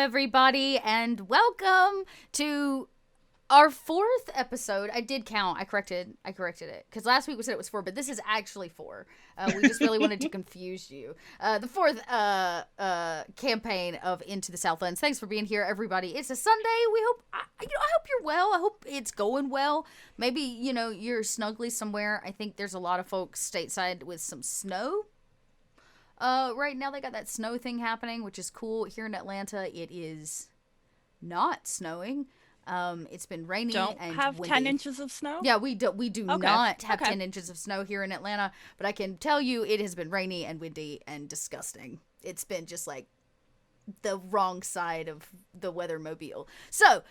everybody, and welcome to our fourth episode. I did count. I corrected it because last week we said it was four, but this is actually four. We just really wanted to confuse you. The fourth campaign of Into the Southlands. Thanks for being here, everybody. It's a Sunday. We hope I hope you're well. I hope it's going well. Maybe you're snugly somewhere. I think there's a lot of folks stateside with some snow. Right now they got that snow thing happening, which is cool. Here in Atlanta, it is not snowing. It's been rainy and have windy. 10 inches of snow? Yeah, we do not have 10 inches of snow here in Atlanta, but I can tell you it has been rainy and windy and disgusting. It's been just like the wrong side of the weathermobile. So,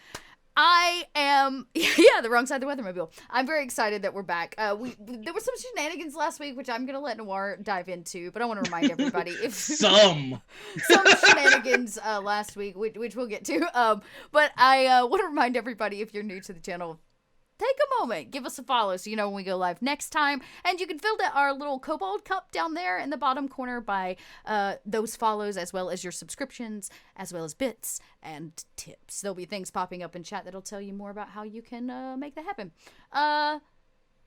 I am, the wrong side of the weathermobile. I'm very excited that we're back. There were some shenanigans last week, which I'm going to let Noir dive into, but I want to remind everybody if some shenanigans last week, which we'll get to. But I want to remind everybody, if you're new to the channel, take a moment, give us a follow so you know when we go live next time. And you can fill our little Kobold cup down there in the bottom corner by those follows, as well as your subscriptions, as well as bits and tips. There'll be things popping up in chat that'll tell you more about how you can make that happen. I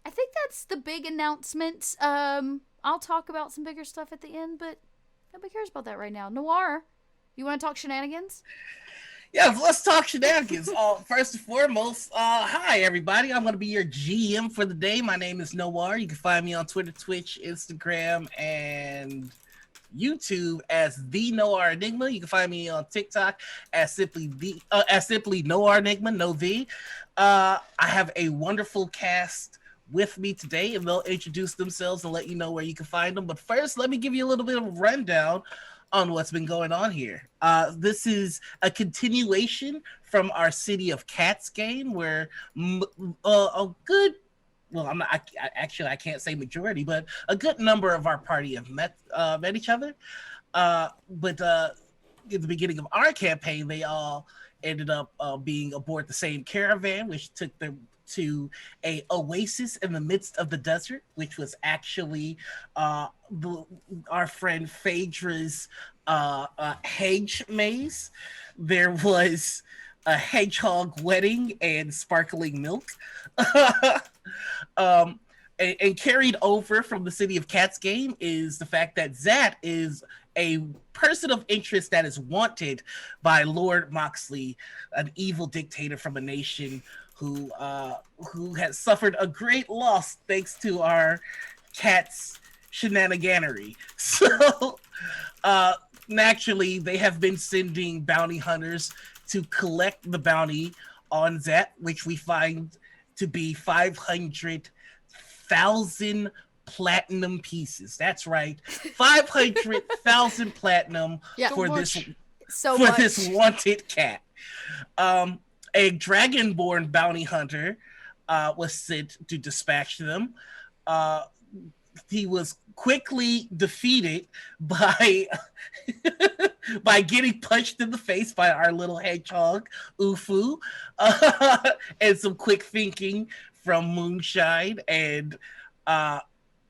think that's the big announcement. I'll talk about some bigger stuff at the end, but nobody cares about that right now. Noir, you want to talk shenanigans? Yeah, let's talk shenanigans. First and foremost, hi everybody. I'm going to be your GM for the day. My name is Noir. You can find me on Twitter, Twitch, Instagram, and YouTube as the Noir Enigma. You can find me on TikTok as simply Noir Enigma, no V. I have a wonderful cast with me today, and they'll introduce themselves and let you know where you can find them. But first, let me give you a little bit of a rundown on what's been going on here. This is a continuation from our City of Cats game, where I can't say majority, but a good number of our party have met each other. But in the beginning of our campaign, they all ended up being aboard the same caravan, which took them to a oasis in the midst of the desert, which was actually our friend Phaedra's hedge maze. There was a hedgehog wedding and sparkling milk. And carried over from the City of Cats game is the fact that Zat is a person of interest that is wanted by Lord Moxley, an evil dictator from a nation who has suffered a great loss thanks to our cats' shenaniganery. So, naturally, they have been sending bounty hunters to collect the bounty on Zat, which we find to be 500,000 platinum pieces. That's right, 500,000 platinum for this wanted cat. A dragonborn bounty hunter was sent to dispatch them. He was quickly defeated by by getting punched in the face by our little hedgehog, Ufu, and some quick thinking from Moonshine. And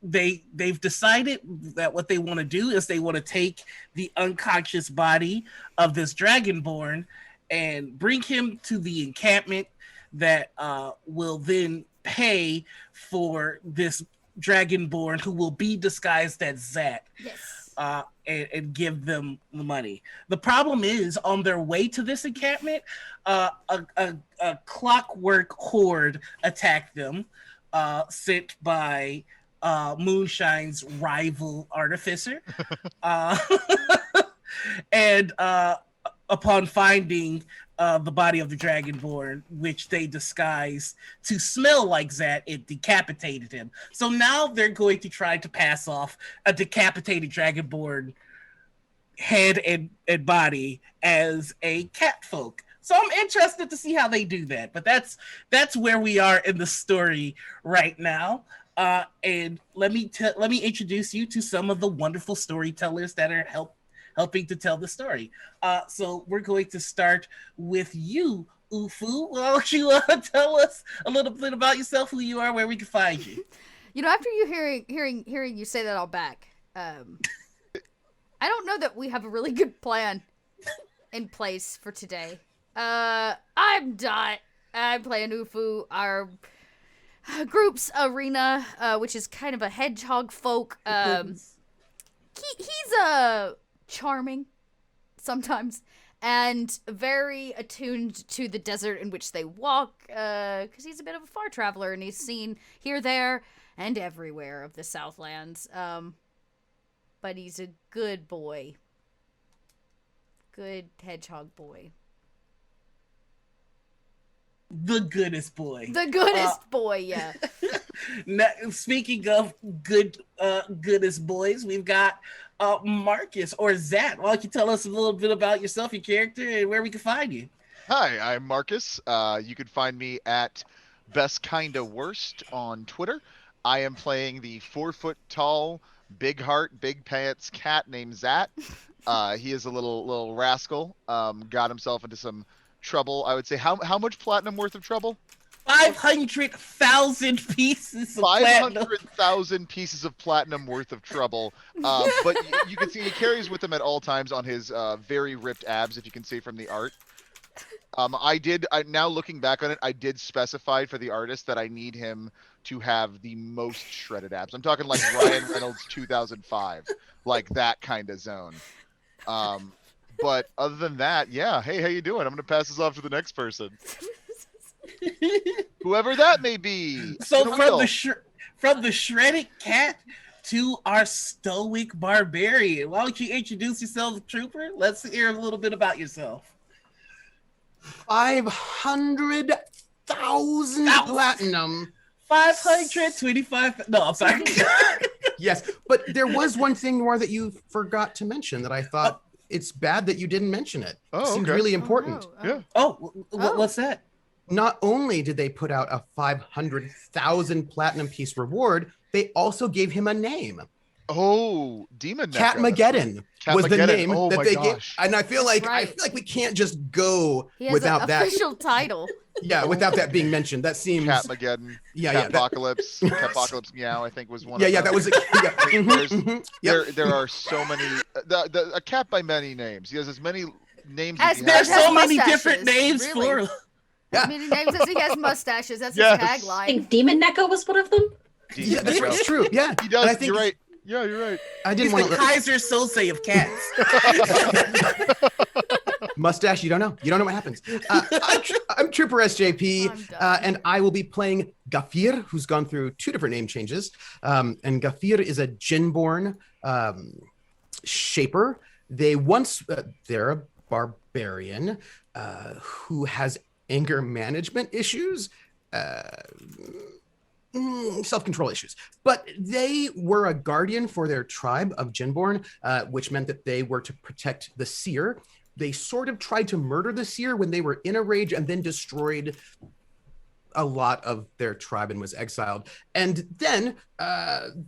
they've decided that what they want to do is they want to take the unconscious body of this dragonborn and bring him to the encampment that will then pay for this dragonborn, who will be disguised as Zat. Yes. And give them the money. The problem is, on their way to this encampment, a clockwork horde attacked them, sent by Moonshine's rival artificer. And upon finding the body of the dragonborn, which they disguised to smell like Zat, it decapitated him. So now they're going to try to pass off a decapitated dragonborn head and body as a cat folk. So I'm interested to see how they do that. But that's where we are in the story right now. And let me introduce you to some of the wonderful storytellers that are helping to tell the story. So we're going to start with you, Ufu. Why don't you tell us a little bit about yourself, who you are, where we can find you? After you hearing you say that all back, I don't know that we have a really good plan in place for today. I'm Dot. I'm playing Ufu, our group's arena, which is kind of a hedgehog folk. He's charming sometimes and very attuned to the desert in which they walk, because he's a bit of a far traveler and he's seen here, there, and everywhere of the Southlands. But he's a good boy. Good hedgehog boy. The goodest boy. The goodest boy, yeah. Now, speaking of goodest boys, we've got Marcus or Zat. Why don't you tell us a little bit about yourself, your character, and where we can find you? Hi, I'm Marcus. You can find me at Best Kinda Worst on Twitter. I am playing the 4-foot tall, big heart, big pants cat named Zat. He is a little rascal. Got himself into some trouble. I would say how much platinum worth of trouble? 500,000 pieces of 500,000 pieces of platinum worth of trouble. But you can see he carries with him at all times on his very ripped abs, if you can see from the art. Now looking back on it, I did specify for the artist that I need him to have the most shredded abs. I'm talking like Ryan Reynolds 2005, like that kind of zone. But other than that, yeah. Hey, how you doing? I'm gonna pass this off to the next person. Whoever that may be. So from the shredded cat to our stoic barbarian. Why don't you introduce yourself, Trooper? Let's hear a little bit about yourself. 500,000 platinum. 525. No, I'm sorry. Yes, but there was one thing more that you forgot to mention that I thought it's bad that you didn't mention it. It seemed really important. Yeah. What's that? Not only did they put out a 500,000 platinum piece reward, they also gave him a name. Oh, Demon Catmageddon was the name that they gave, and I feel like we can't just go without that official title. Yeah, without that being mentioned, that seems Catmageddon. Apocalypse. Apocalypse Meow, I think was one. Yeah, that was. There are so many. A cat by many names. He has as many names. There's so many different names for. Yeah. Many names as he has mustaches. That's his tagline. I think Demon Neko was one of them. Yeah, that's right. It's true. Yeah, he does. You're right. Yeah, you're right. I didn't want to. Kaiser Sose of cats. Mustache, you don't know. You don't know what happens. I'm Trooper SJP, and I will be playing Gafir, who's gone through 2 different name changes. And Gafir is a Djinn-born shaper. They're a barbarian who has anger management issues. Self-control issues, but they were a guardian for their tribe of Djinn-born, which meant that they were to protect the seer. They sort of tried to murder the seer when they were in a rage, and then destroyed a lot of their tribe and was exiled. And then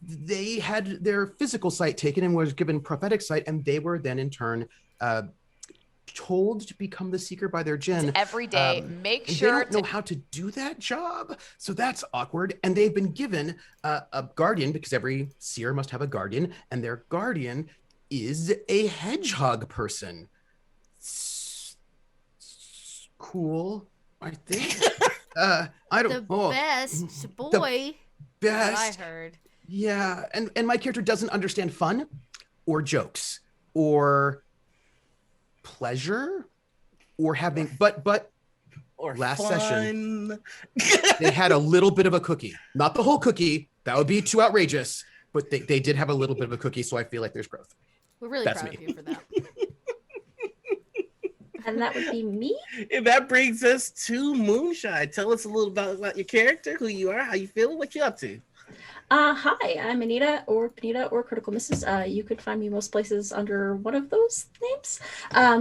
they had their physical sight taken and was given prophetic sight, and they were then in turn told to become the seeker by their djinn every day. Make sure they don't know how to do that job, so that's awkward. And they've been given a guardian, because every seer must have a guardian, and their guardian is a hedgehog person. Cool, I think. I don't. Best boy. The best. I heard. Yeah, and my character doesn't understand fun, or jokes, or pleasure, or having but or last fun. Session they had a little bit of a cookie, not the whole cookie, that would be too outrageous, but they did have a little bit of a cookie, so I feel like there's growth. We're really proud of you for that. And that would be me. And that brings us to Moonshine. Tell us a little about your character, who you are, how you feeling, what you up to. Hi, I'm Anita or Critical Misses. You could find me most places under one of those names.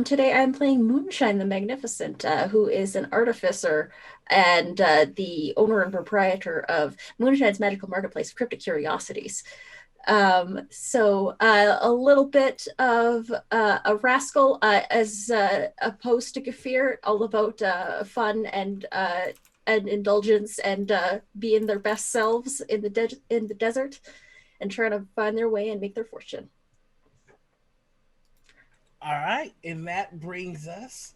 Today I'm playing Moonshine the Magnificent, who is an artificer and the owner and proprietor of Moonshine's Magical Marketplace of Cryptic Curiosities. So a little bit of a rascal as opposed to Gafir, all about fun and indulgence and being their best selves in the desert and trying to find their way and make their fortune. All right, and that brings us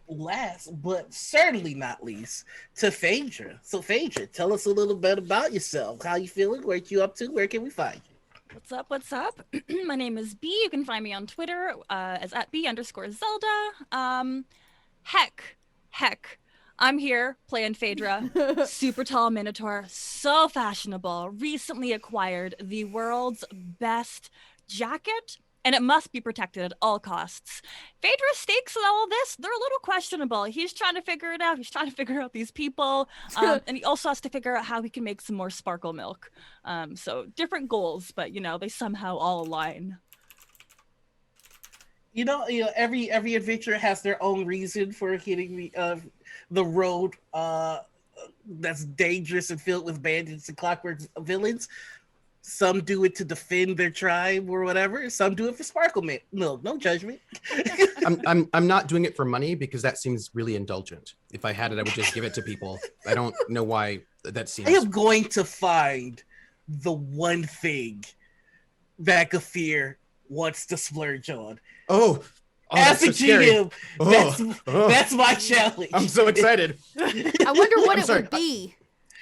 last but certainly not least to Phaedra. So Phaedra, tell us a little bit about yourself. How you feeling? What you up to? Where can we find you? What's up? What's up? My name is B. You can find me on Twitter as at B_Zelda. Heck. I'm here playing Phaedra. Super tall Minotaur. So fashionable. Recently acquired the world's best jacket. And it must be protected at all costs. Phaedra's stakes in all of this, they're a little questionable. He's trying to figure it out. He's trying to figure out these people. And he also has to figure out how he can make some more sparkle milk. So different goals, but, they somehow all align. Every adventure has their own reason for hitting the road that's dangerous and filled with bandits and clockwork villains. Some do it to defend their tribe or whatever. Some do it for sparkle milk. No judgment. I'm not doing it for money because that seems really indulgent. If I had it, I would just give it to people. I don't know why that seems. I am going to find the one thing that Gafir wants to splurge on. Oh, as a GM, that's my challenge. I'm so excited. I wonder what would be.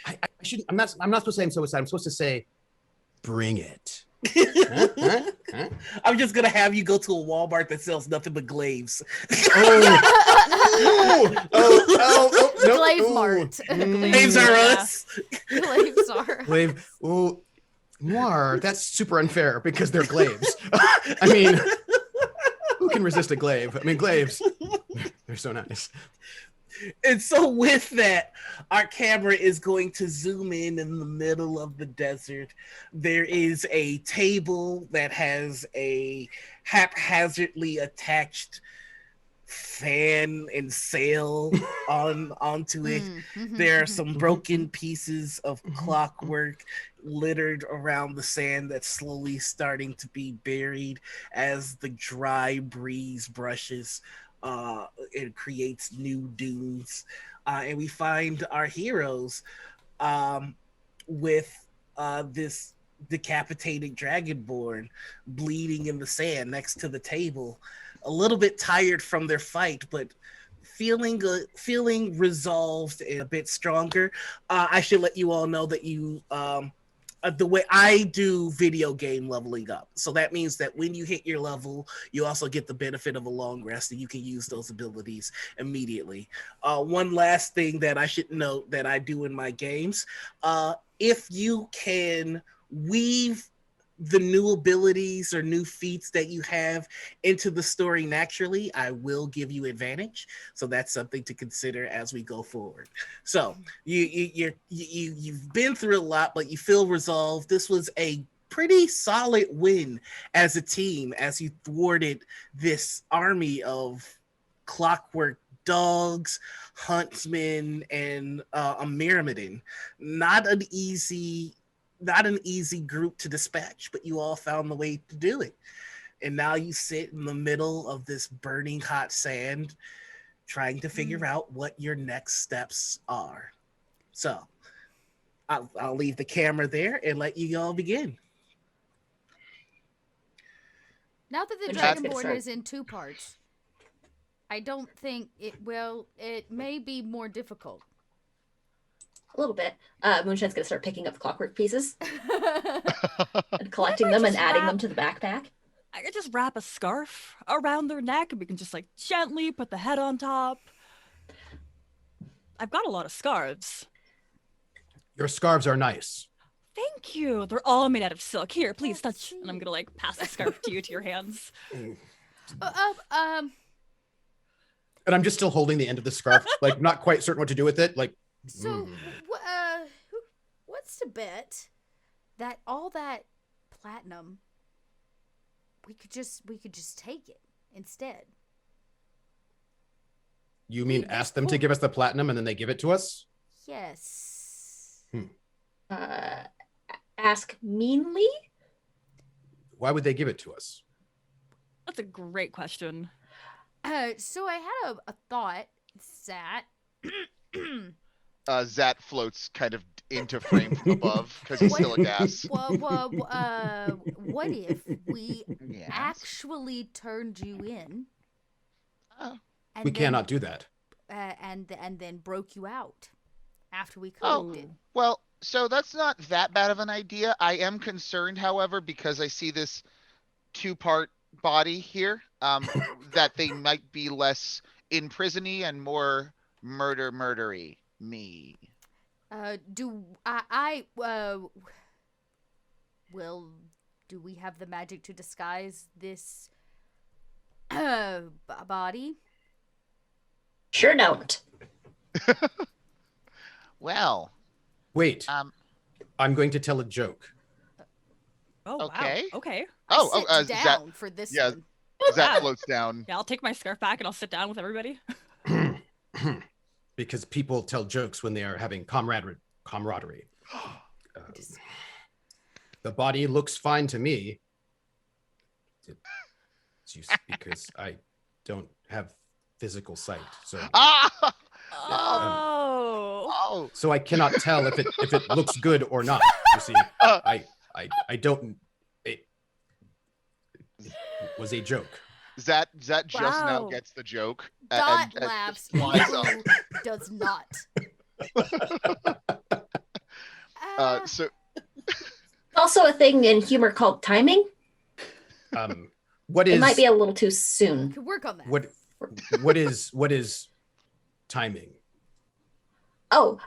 I shouldn't. I'm not supposed to say I'm so excited. I'm supposed to say, bring it. I'm just gonna have you go to a Walmart that sells nothing but glaives. Glaive Mart. Glaives are us. Glaives are. Glaive. Oh, noir. That's super unfair because they're glaives. I mean, who can resist a glaive? I mean, glaives. They're so nice. And so with that, our camera is going to zoom in the middle of the desert. There is a table that has a haphazardly attached fan and sail onto it. There are some broken pieces of clockwork littered around the sand that's slowly starting to be buried as the dry breeze brushes. It creates new dunes, and we find our heroes with this decapitated dragonborn bleeding in the sand next to the table, a little bit tired from their fight, but feeling resolved and a bit stronger. I should let you all know that the way I do video game leveling up. So that means that when you hit your level, you also get the benefit of a long rest and you can use those abilities immediately. One last thing that I should note that I do in my games, if you can weave the new abilities or new feats that you have into the story naturally, I will give you advantage. So that's something to consider as we go forward. So you've been through a lot, but you feel resolved. This was a pretty solid win as a team as you thwarted this army of clockwork dogs, huntsmen, and a myrmidon. Not an easy group to dispatch, but you all found the way to do it. And now you sit in the middle of this burning hot sand, trying to figure out what your next steps are. So I'll leave the camera there and let you all begin. Now that the Dragonborn is in 2 parts, I don't think it will. It may be more difficult. A little bit. Moonshine's gonna start picking up the clockwork pieces and collecting them and adding them to the backpack. I could just wrap a scarf around their neck and we can just gently put the head on top. I've got a lot of scarves. Your scarves are nice. Thank you. They're all made out of silk. Here, please touch. And I'm gonna pass the scarf to your hands. And I'm just still holding the end of the scarf, not quite certain what to do with it. So, what's to bet that all that platinum we could just take it instead? You mean ask them to give us the platinum and then they give it to us? Yes. Ask meanly? Why would they give it to us? That's a great question. So I had a thought, Zat. Zat floats kind of into frame from above because he's still a gas. What if we actually turned you in And We then, cannot do that. And then broke you out after we Oh. collected. Well, so that's not that bad of an idea. I am concerned, however, because I see this two-part body here, that they might be less imprisony and more murdery me. Well, do we have the magic to disguise this body? Sure don't. Well, Wait, I'm going to tell a joke. Oh, Okay. wow. Okay. I sit Zat, down for this yeah. one. Zat floats down. Yeah, I'll take my scarf back and I'll sit down with everybody. Because people tell jokes when they are having camaraderie. The body looks fine to me. It's just because I don't have physical sight, so Ah! Oh. so I cannot tell if it looks good or not. You see, I don't. It was a joke. Zat just now Wow. gets the joke. Dot and laughs. flies up. Who does not. So Also a thing in humor called timing. What is It might be a little too soon. Could work on that. what is timing? Oh,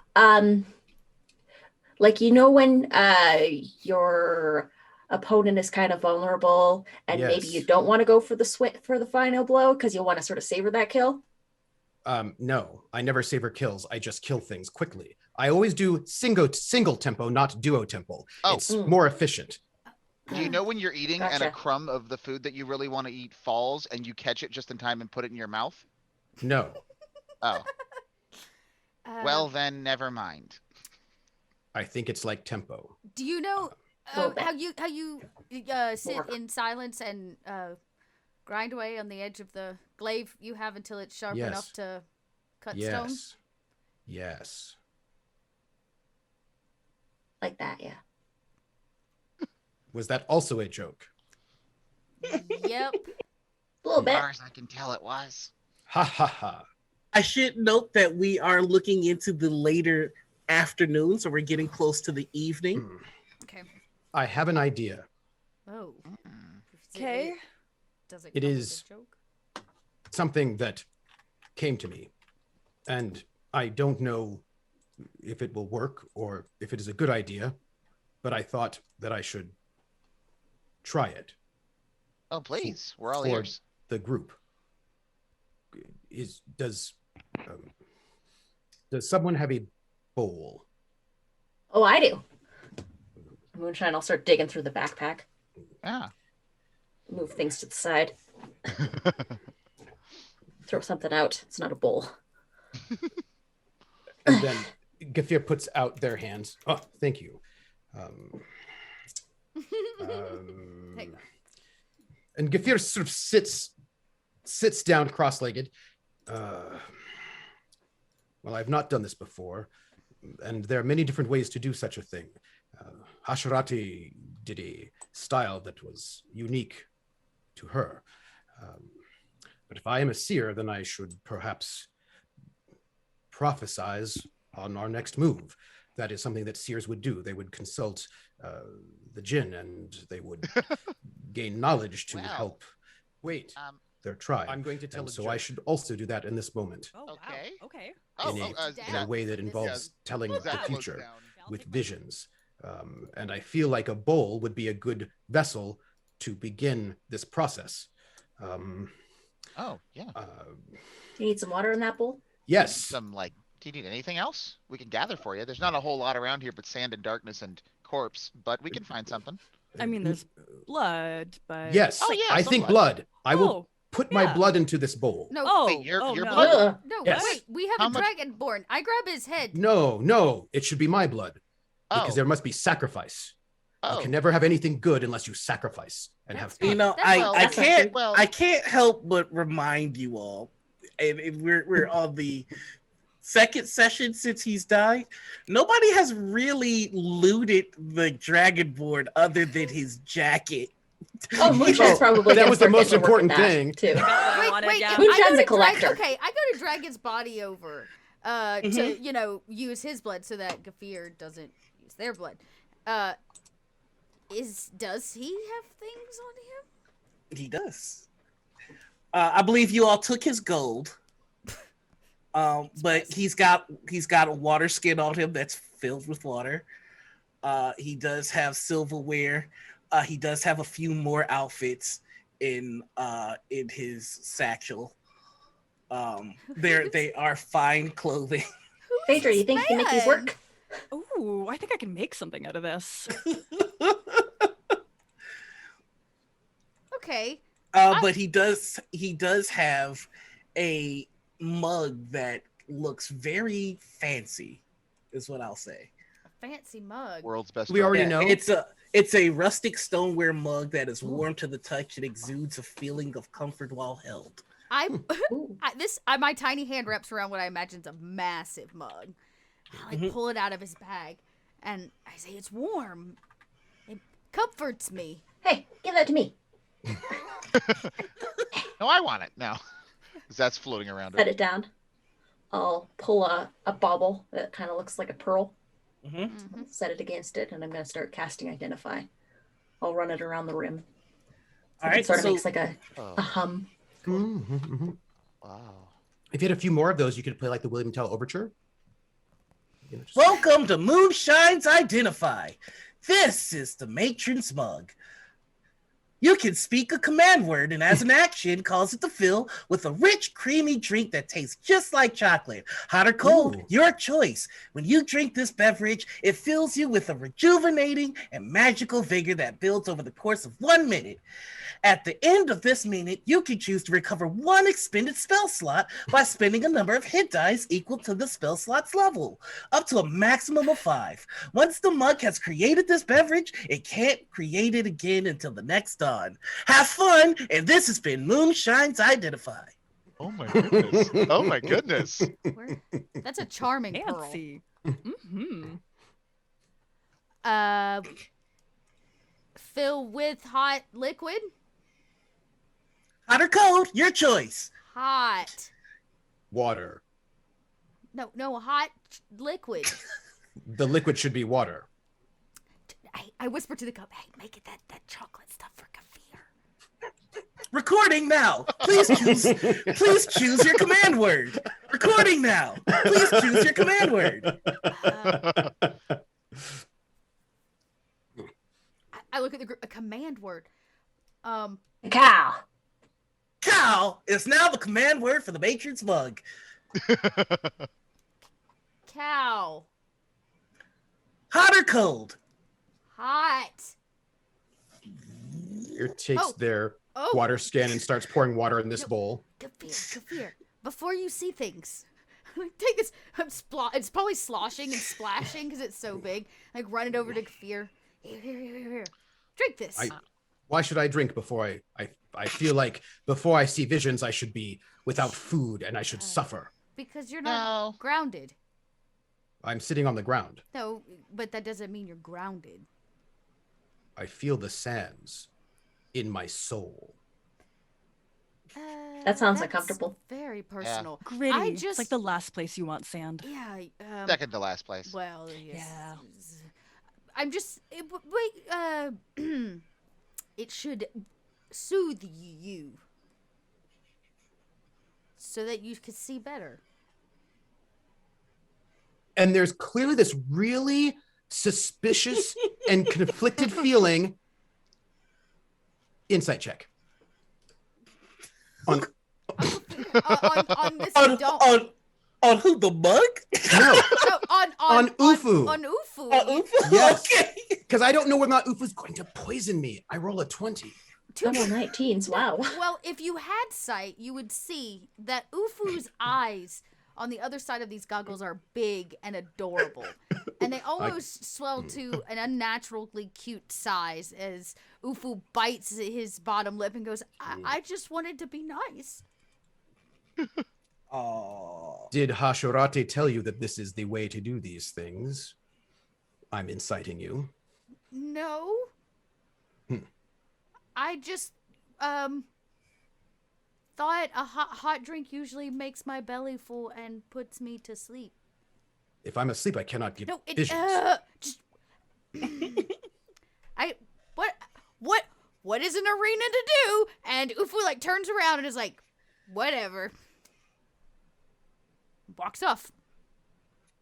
like when your opponent is kind of vulnerable and maybe Yes. you don't want to go for the final blow because you want to sort of savor that kill. No, I never savor kills. I just kill things quickly. I always do single tempo, not duo tempo. Oh. It's more efficient. do you know when you're eating and a Gotcha. crumb of the food that you really want to eat falls and you catch it just in time and put it in your mouth? No. Oh, Uh, well then, never mind. I think it's like tempo. do you know Little bit. how you sit More. in silence and grind away on the edge of the glaive you have until it's sharp Yes. enough to cut stone? Yes. Yes. Like that, yeah. Was that also a joke? Yep. A little As bit. far as I can tell, it was. Ha ha ha. I should note that we are looking into the later afternoon, so we're getting close to the evening. Hmm. Okay. I have an idea. Oh. Okay. Does it? It come with a is- joke? Something that came to me, and I don't know if it will work or if it is a good idea, but I thought that I should try it Oh, please. We're all for ears. the group. Does someone have a bowl? Oh, I do. Moonshine, I'll start digging through the backpack. Yeah. Move things to the side. Throw something out. It's not a bowl. And then Gefir puts out their hands. Oh, thank you. Hey. And Gefir sort of sits down cross-legged. Well, I've not done this before, and there are many different ways to do such a thing. Hasharati did a style that was unique to her. But if I am a seer, then I should perhaps prophesize on our next move. That is something that seers would do. They would consult the jinn, and they would gain knowledge to Wow. help wait Um, their tribe. I'm going to tell And a so joke. I should also do that in this moment Oh, Okay. wow. Okay. oh, in, oh, a, Zat- in a way that this- involves telling Zat the floats future down. I'll with take my- visions. And I feel like a bowl would be a good vessel to begin this process. Oh, yeah. Do you need some water in that bowl? Yes. Some, do you need anything else? We can gather for you. There's not a whole lot around here but sand and darkness and corpse, but we can find something. I mean, there's blood, but Yes. Oh, yeah, I some think blood. blood. I will Oh, put my yeah. blood into this bowl. No. Oh, Wait, your no. blood? Ugh. No. Yes. Wait. We have How a much- dragonborn. I grab his head. No, it should be my blood because Oh, there must be sacrifice. oh. You can never have anything good unless you sacrifice and That's have fine. You know, That's I, well- I that's can't actually- well- I can't help but remind you all, and we're on the second session since he's died. Nobody has really looted the dragonborn other than his jacket. Oh, Moonshine's probably that gonna was the start most getting to work with important that, thing. too. Wait, Yeah. if Moonshine's I go a to collector. okay, I go to drag his body over to, use his blood so that Gafir doesn't use their blood. Does he have things on him? He does. I believe you all took his gold. But he's got a water skin on him that's filled with water. He does have silverware. He does have a few more outfits in his satchel. They are fine clothing. Phaedra, you think you can make these work? Ooh, I think I can make something out of this. Okay. But he does have a mug that looks very fancy, is what I'll say. A fancy mug. World's best. We already know. It's a rustic stoneware mug that is warm to the touch and exudes a feeling of comfort while held. Ooh. My tiny hand wraps around what I imagine is a massive mug. I pull it out of his bag, and I say, "It's warm. It comforts me." Hey, give that to me. No, I want it now. That's floating around Set it. it down. I'll pull a bauble that kind of looks like a pearl. Set it against it, and I'm going to start casting Identify. I'll run it around the rim. All right, It sort of so makes like a hum. Wow. If you had a few more of those, you could play like the William Tell Overture. welcome to Moonshine's Identify. This is the matron's mug. You can speak a command word and as an action cause it to fill with a rich, creamy drink that tastes just like chocolate. Hot or cold, your choice. When you drink this beverage, it fills you with a rejuvenating and magical vigor that builds over the course of 1 minute. At the end of this minute, you can choose to recover 1 expended spell slot by spending a number of hit dice equal to the spell slot's level, up to a maximum of 5. Once the mug has created this beverage, it can't create it again until the next dawn. Have fun, and this has been Moonshine's Identify. Oh my goodness. Oh my goodness. That's a charming pearl. Fancy. Fill with hot liquid. Hot or cold, your choice. Hot. Water. No, hot liquid. The liquid should be water. I whisper to the cup, "Hey, make it that chocolate stuff for Kafir." Recording now. Please choose your command word. Recording now. Please choose your command word. I look at the group. A command word. Cow. Cow is now the command word for the matron's mug. Cow. Hot or cold? Hot. It takes their water skin and starts pouring water in this bowl. Kafir, before you see things, take this. It's probably sloshing and splashing because it's so big. Like run it over to Kafir. Here. Drink this. Why should I drink before I feel like before I see visions, I should be without food and I should suffer. Because you're not grounded. I'm sitting on the ground. No, but that doesn't mean you're grounded. I feel the sands in my soul. That sounds That's uncomfortable. Very personal. Gritty. It's like the last place you want sand. Yeah. Second to last place. Well, yes. Yeah. I'm just it should soothe you so that you could see better. And there's clearly this really suspicious and conflicted feeling. Insight check. On this you don't. On who, the mug? No. On Ufu. On Ufu. Ufu? Yes. Okay. Because I don't know whether or not Ufu's going to poison me. I roll a 20. Double 19s. Wow. Well, if you had sight, you would see that Ufu's eyes on the other side of these goggles are big and adorable. And they almost swell to an unnaturally cute size as Ufu bites his bottom lip and goes, I just wanted to be nice. Oh. Did Hashirate tell you that this is the way to do these things? I'm inciting you. No. I just thought a hot drink usually makes my belly full and puts me to sleep. If I'm asleep, I cannot get No, it visions. just what is an arena to do? And Ufu like turns around and is like, whatever. Walks off.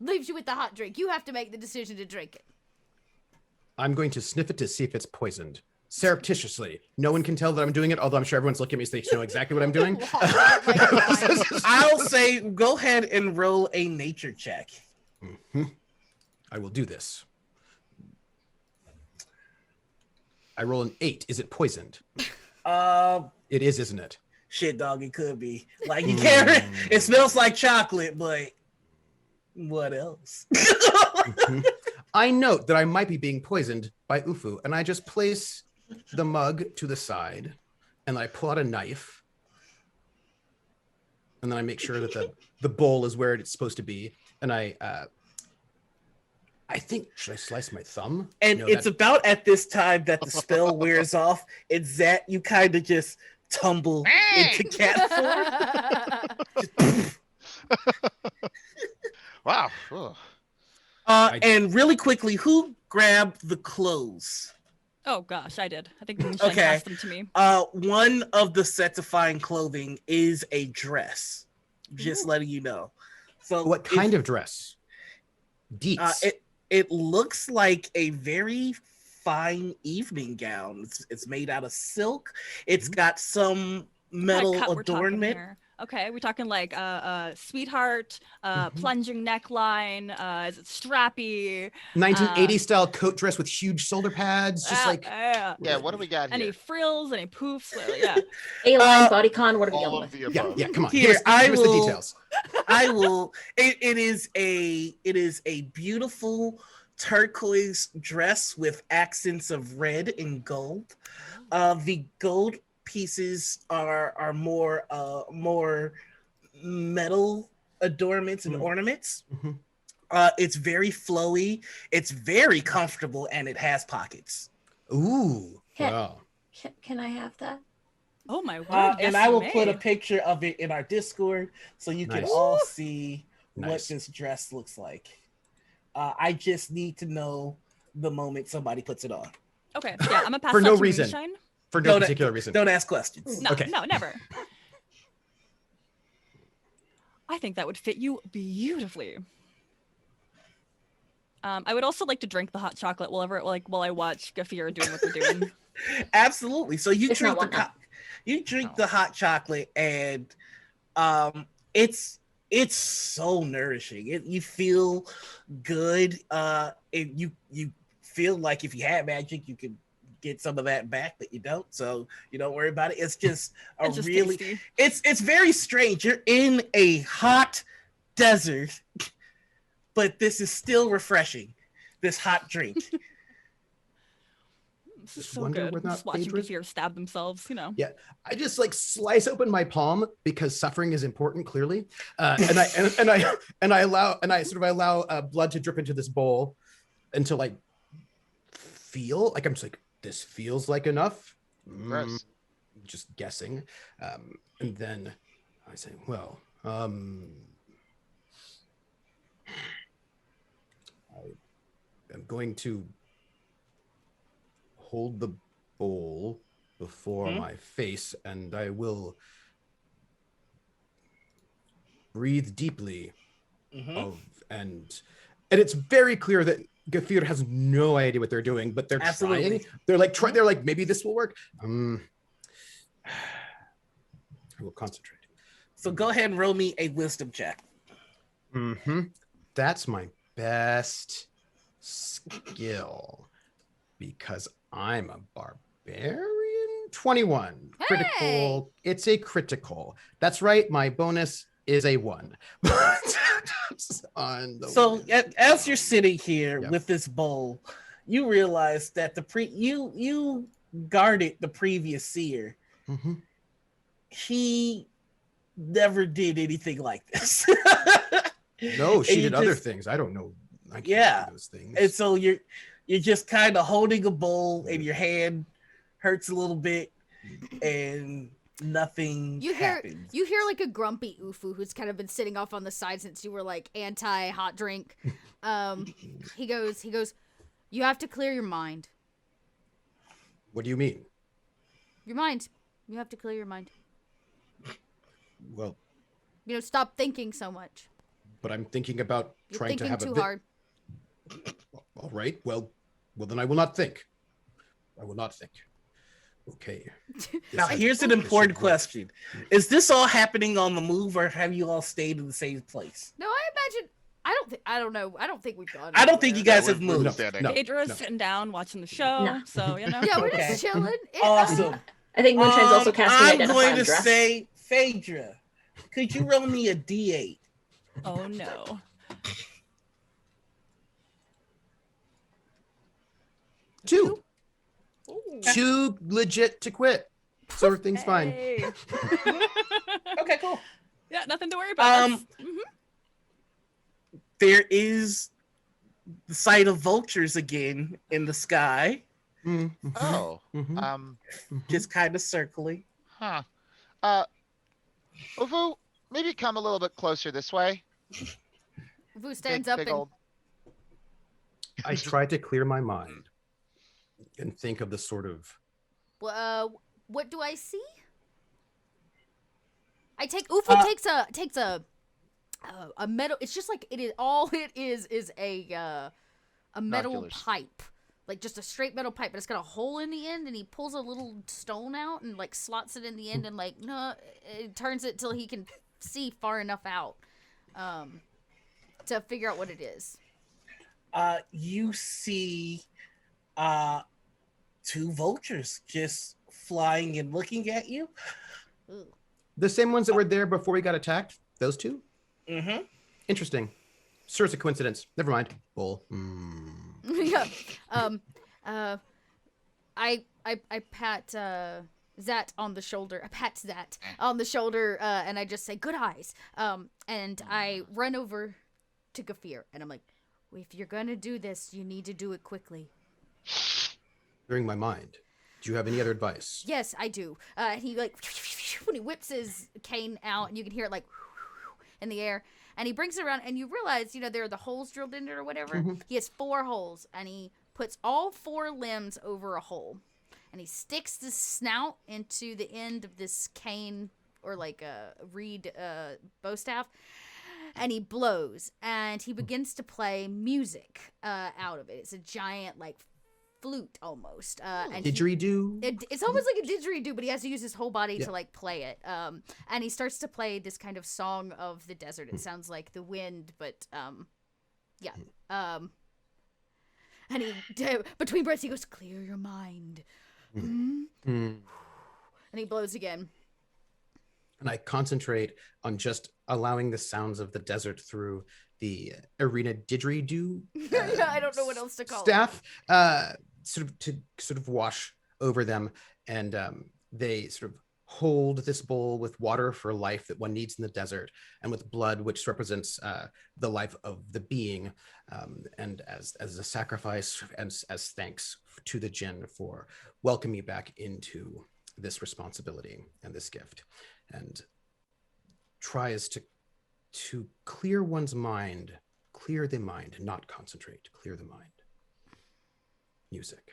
Leaves you with the hot drink. You have to make the decision to drink it. I'm going to sniff it to see if it's poisoned. Surreptitiously. No one can tell that I'm doing it, although I'm sure everyone's looking at me so they know exactly what I'm doing. Oh my God. I'll say go ahead and roll a nature check. Mm-hmm. I will do this. I roll an 8. Is it poisoned? It is, isn't it? Shit, dog, it could be. Like, you can't. It smells like chocolate, but what else? Mm-hmm. I note that I might be being poisoned by Ufu, and I just place the mug to the side, and I pull out a knife, and then I make sure that the bowl is where it's supposed to be, and I think, should I slice my thumb? And No, it's that- about at this time that the spell wears off. It's that you kind of just tumble into cat form. Wow. Ugh. And really quickly, who grabbed the clothes? Oh gosh, I did. I think Moonshine Okay. passed them to me. One of the setifying clothing is a dress. Just letting you know. So What kind of dress? Deets. It looks like a very fine evening gown. It's made out of silk. It's got some metal What cut we're talking adornment. here? Okay, we're talking like sweetheart, plunging neckline, is it strappy? 1980 style coat dress with huge shoulder pads, just like yeah. Yeah, what do we got Any here? frills, any poofs? Yeah. A-line, bodycon, what are we All going of with? the yeah, above. yeah. Come on, Here, give us the details. I will. It is a beautiful turquoise dress with accents of red and gold. The gold pieces are more metal adornments and ornaments. Mhm. It's very flowy. It's very comfortable, and it has pockets. Ooh, Yeah. wow. Can I have that? Oh my word! And yes, I you will may. put a picture of it in our Discord so you can Nice. all see what Nice. this dress looks like. I just need to know the moment somebody puts it on. Okay, yeah, I'm gonna pass For that no to reason. Moonshine. For no Don't- particular reason. Don't ask questions. No, Okay. no, never. I think that would fit you beautifully. I would also like to drink the hot chocolate while I watch Gafir doing what they're doing. Absolutely. So you There's drink not one now. the hot chocolate, and it's so nourishing. You feel good. You feel like if you had magic, you could get some of that back, but you don't. So you don't worry about it. It's just It's just really. tasty. It's very strange. You're in a hot desert, but this is still refreshing. This hot drink. This is Just so wonder good. where that Just watching Phaedra- Gafir stab themselves, you know. Yeah, I just like slice open my palm because suffering is important, clearly, and I allow blood to drip into this bowl until I feel like I'm just like, this feels like enough. Gross. Just guessing, and then I say, well, I am going to hold the bowl before my face, and I will breathe deeply and it's very clear that Gafir has no idea what they're doing, but they're Absolutely. trying. They're like they're like, maybe this will work. I will concentrate. So go ahead and roll me a wisdom check. That's my best skill because I'm a barbarian. 21 critical. It's a critical. That's right. My bonus is a 1. On the So wisdom. as you're sitting here Yep. with this bowl, you realize that you guarded the previous seer. Mhm. He never did anything like this. No, she And you did other just- things. I don't know. I can't Yeah. do those things. And so you're just kind of holding a bowl in your hand, hurts a little bit, and nothing happens. You hear like a grumpy Ufu who's kind of been sitting off on the side since you were like anti hot drink. He goes, you have to clear your mind. What do you mean? Your mind. You have to clear your mind. Well, stop thinking so much. but I'm thinking about You're trying to thinking have too a hard. All right. Well, then I will not think. I will not think. Okay. Now, here's an important question. Is this all happening on the move, or have you all stayed in the same place? No, I imagine. I don't know. I don't think we've gone. I don't think you guys We're have moved. standing. No. Phaedra's sitting down watching the show, No. so Yeah, we're Okay. just chilling. Yeah. Awesome. I think Moonshine's also casting I'm Identify going to Dress. say, Phaedra, could you roll me a D8? Oh no. Two. Ooh. Too legit to quit. So everything's fine. Hey. Okay, cool. Yeah, nothing to worry about. There is the sight of vultures again in the sky, Mm-hmm. Oh. Mhm. just kind of circling. Huh. Ufu, maybe come a little bit closer this way. Vu stands up Big and old- I try to clear my mind and think of the sort of what do I see? I take Ufu takes a metal. It's just like it is. All it is a metal Binoculars. pipe, like just a straight metal pipe, but it's got a hole in the end. And he pulls a little stone out and like slots it in the end, and like it turns it till he can see far enough out to figure out what it is. You see two vultures just flying and looking at you. Ooh. the same ones that were there before we got attacked. Those two. Mm-hmm. Interesting. Sure, it's a coincidence. Never mind. Bull. Yeah. I pat Zat on the shoulder. I pat Zat on the shoulder, and I just say, "Good eyes." And I run over to Gafir, and I'm like, "If you're gonna do this, you need to do it quickly." Clearing my mind. Do you have any other advice? Yes, I do. And he like when he whips his cane out, and you can hear it like in the air, and he brings it around, and you realize, there are the holes drilled in it or whatever. Mhm. He has 4 holes, and he puts all 4 limbs over a hole, and he sticks the snout into the end of this cane or like a reed bow staff, and he blows, and he begins to play music out of it. It's a giant like flute almost. And Didgeridoo. it's almost like a didgeridoo, but he has to use his whole body Yeah. to like play it. And he starts to play this kind of song of the desert. It sounds like the wind, but yeah. And he between breaths he goes, "Clear your mind." Mm. And he blows again. And I concentrate on just allowing the sounds of the desert through the arena didgeridoo I don't know what else to call staff, sort of wash over them, and they sort of hold this bowl with water for life that one needs in the desert, and with blood, which represents the life of the being, and as a sacrifice, as thanks to the Jinn for welcoming me back into this responsibility and this gift, and tries to clear one's mind, clear the mind, not concentrate, clear the mind. Music.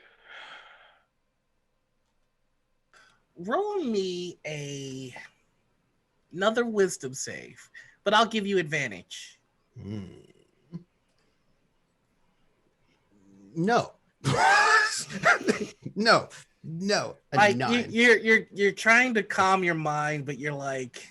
Roll me another wisdom save, but I'll give you advantage. No. no. A Like 9. you're trying to calm your mind, but you're like,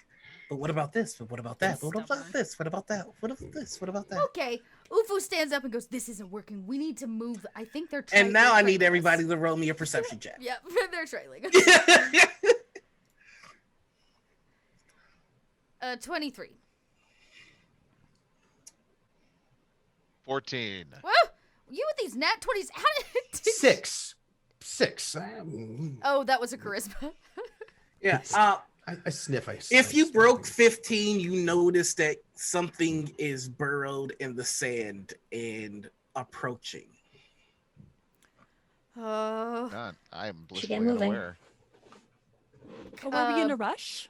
but what about this? But what about that? But what about this? What about that? What about this? What about that? Okay. Ufu stands up and goes, "This isn't working. We need to move. I think they're And now I need trailing us." everybody to roll me a perception check. Yep, they're trailing. 23. 14. Whoa! You with these nat 20s? How did 6. Oh, that was a charisma. Yeah. I sniff. If you broke 15, you notice that something is burrowed in the sand and approaching. God, I am Should blissfully get moving. unaware. Oh, were we in a rush?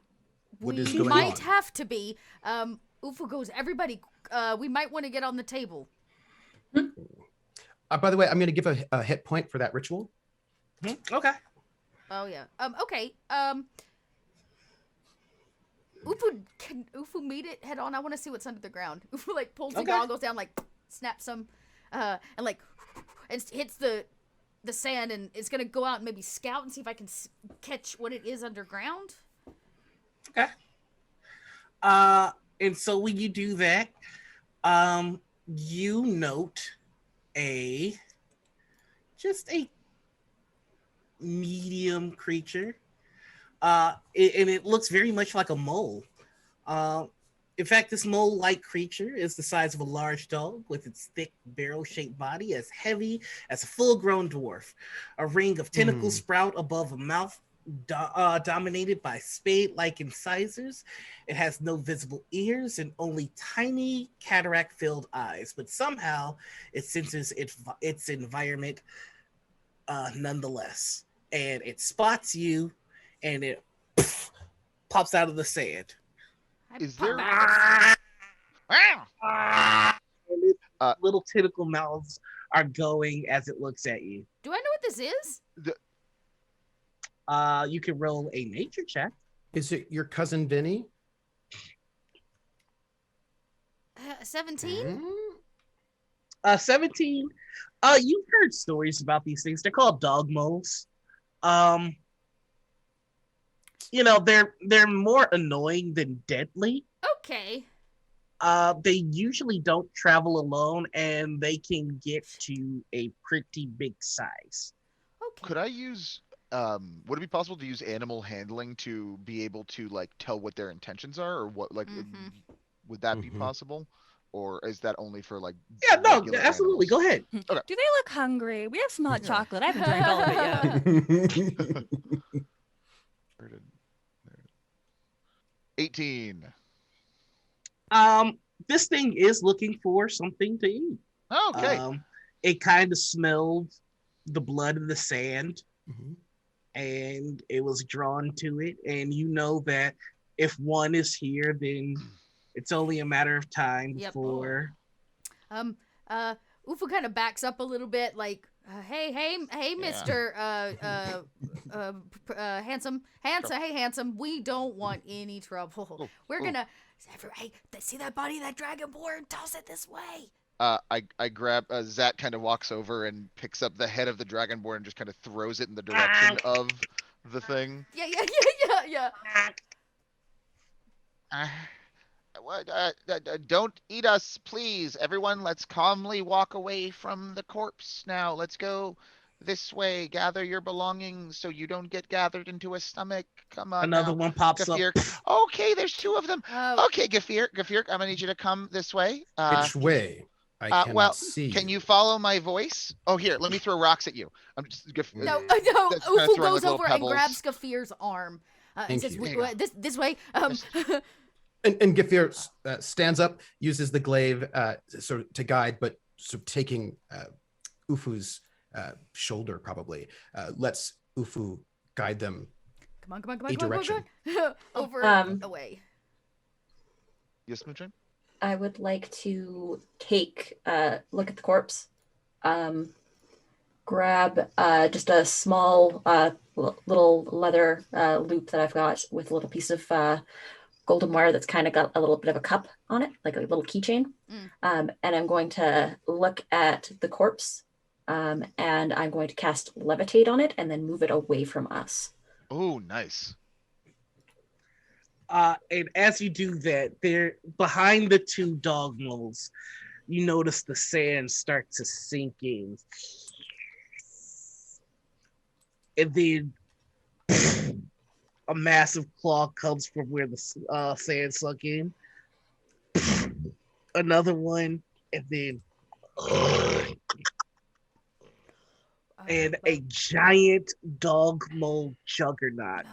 What we is going might on? have to be. Ufu goes, everybody, we might want to get on the table. By the way, I'm going to give a hit point for that ritual. Okay. Oh yeah. Okay. Can Ufu meet it head on? I want to see what's under the ground. Ufu like pulls the goggles down, like snaps them, and like and hits the sand, and it's gonna go out and maybe scout and see if I can catch what it is underground. Okay. And so when you do that, you note just a medium creature. And it looks very much like a mole. In fact, this mole-like creature is the size of a large dog with its thick barrel-shaped body as heavy as a full-grown dwarf. A ring of tentacles sprout above a mouth dominated by spade-like incisors. It has no visible ears and only tiny cataract-filled eyes, but somehow it senses its environment nonetheless. And it spots you, and it pops out of the sand. Is there? Little tentacle mouths are going as it looks at you. Do I know what this is? You can roll a nature check. Is it your cousin Vinny? 17? 17. You've heard stories about these things. They're called dog moles. They're more annoying than deadly. Okay. They usually don't travel alone, and they can get to a pretty big size. Okay. Could I use? Would it be possible to use animal handling to be able to like tell what their intentions are, or what like would that be possible, or is that only for like? Yeah, no, regular absolutely. animals? Go ahead. Okay. Do they look hungry? We have some hot chocolate. I haven't drank all of it yet. 18. This thing is looking for something to eat. Oh, okay. It kind of smelled the blood in the sand, and it was drawn to it. And you know that if one is here, then it's only a matter of time before. Ufu kind of backs up a little bit, like, hey, Mister, handsome, hey, handsome. We don't want any trouble. We're gonna, hey, see that body of that dragonborn? Toss it this way. I grab Zat kind of walks over and picks up the head of the dragonborn and just kind of throws it in the direction of the thing. Yeah. Don't eat us, please. Everyone, let's calmly walk away from the corpse now. Let's go this way. Gather your belongings so you don't get gathered into a stomach. Come on. Another one pops Gafir. up. Okay, there's two of them. Okay, Gafir, I'm gonna need you to come this way. Which way? I cannot see. Can you follow my voice? Oh, here, let me throw rocks at you. I'm just No. that's kinda Ufu throwing, goes like, over little and grabs pebbles. Gafir's arm. And Thank says, you. this way. And Gafir stands up, uses the glaive sort of to guide, but sort of taking Ufu's shoulder probably lets Ufu guide them. Come on. direction. Over away. Yes, Moonshine? I would like to take a look at the corpse, grab just a small little leather loop that I've got with a little piece of golden wire that's kind of got a little bit of a cup on it, like a little keychain. And I'm going to look at the corpse, and I'm going to cast levitate on it and then move it away from us. Oh, nice. And as you do that, there behind the two dog moles, you notice the sand start to sink in. And then a massive claw comes from where the sand sunk in. Another one, and then and a giant dog mole juggernaut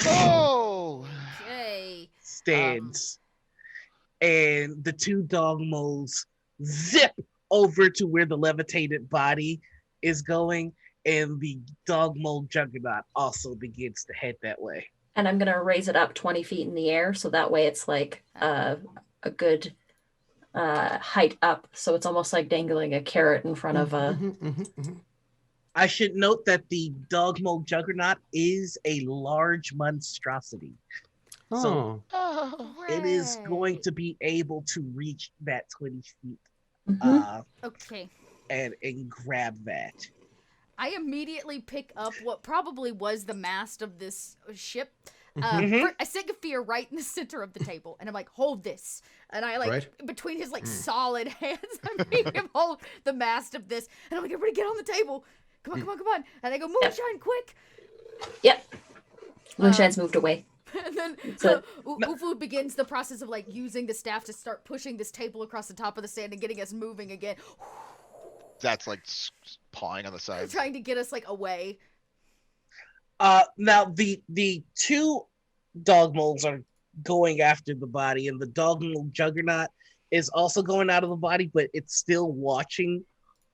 Oh! Okay. stands. And the two dog moles zip over to where the levitated body is going, and the dog mold juggernaut also begins to head that way. And I'm gonna raise it up 20 feet in the air, so that way it's like a good height up. So it's almost like dangling a carrot in front of a. I should note that the dog mold juggernaut is a large monstrosity. So it is going to be able to reach that 20 feet. Okay. And grab that. I immediately pick up what probably was the mast of this ship. I set Gafir right in the center of the table, and I'm like, hold this. And I between his solid hands, I make him hold the mast of this. And I'm like, everybody get on the table. Come on. And I go, Moonshine, quick. Yep. Moonshine's moved away. And then Ufu begins the process of using the staff to start pushing this table across the top of the sand and getting us moving again. That's pawing on the sides. Trying to get us away. Now the two dog moles are going after the body, and the dog mold juggernaut is also going out of the body, but it's still watching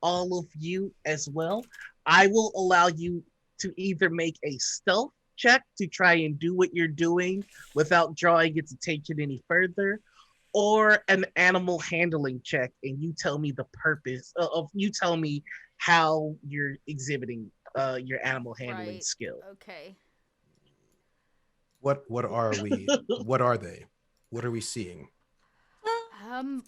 all of you as well. I will allow you to either make a stealth check to try and do what you're doing without drawing its attention any further, or an animal handling check, and you tell me the purpose of you tell me how you're exhibiting your animal handling skill. Okay. What are we? What are they? What are we seeing?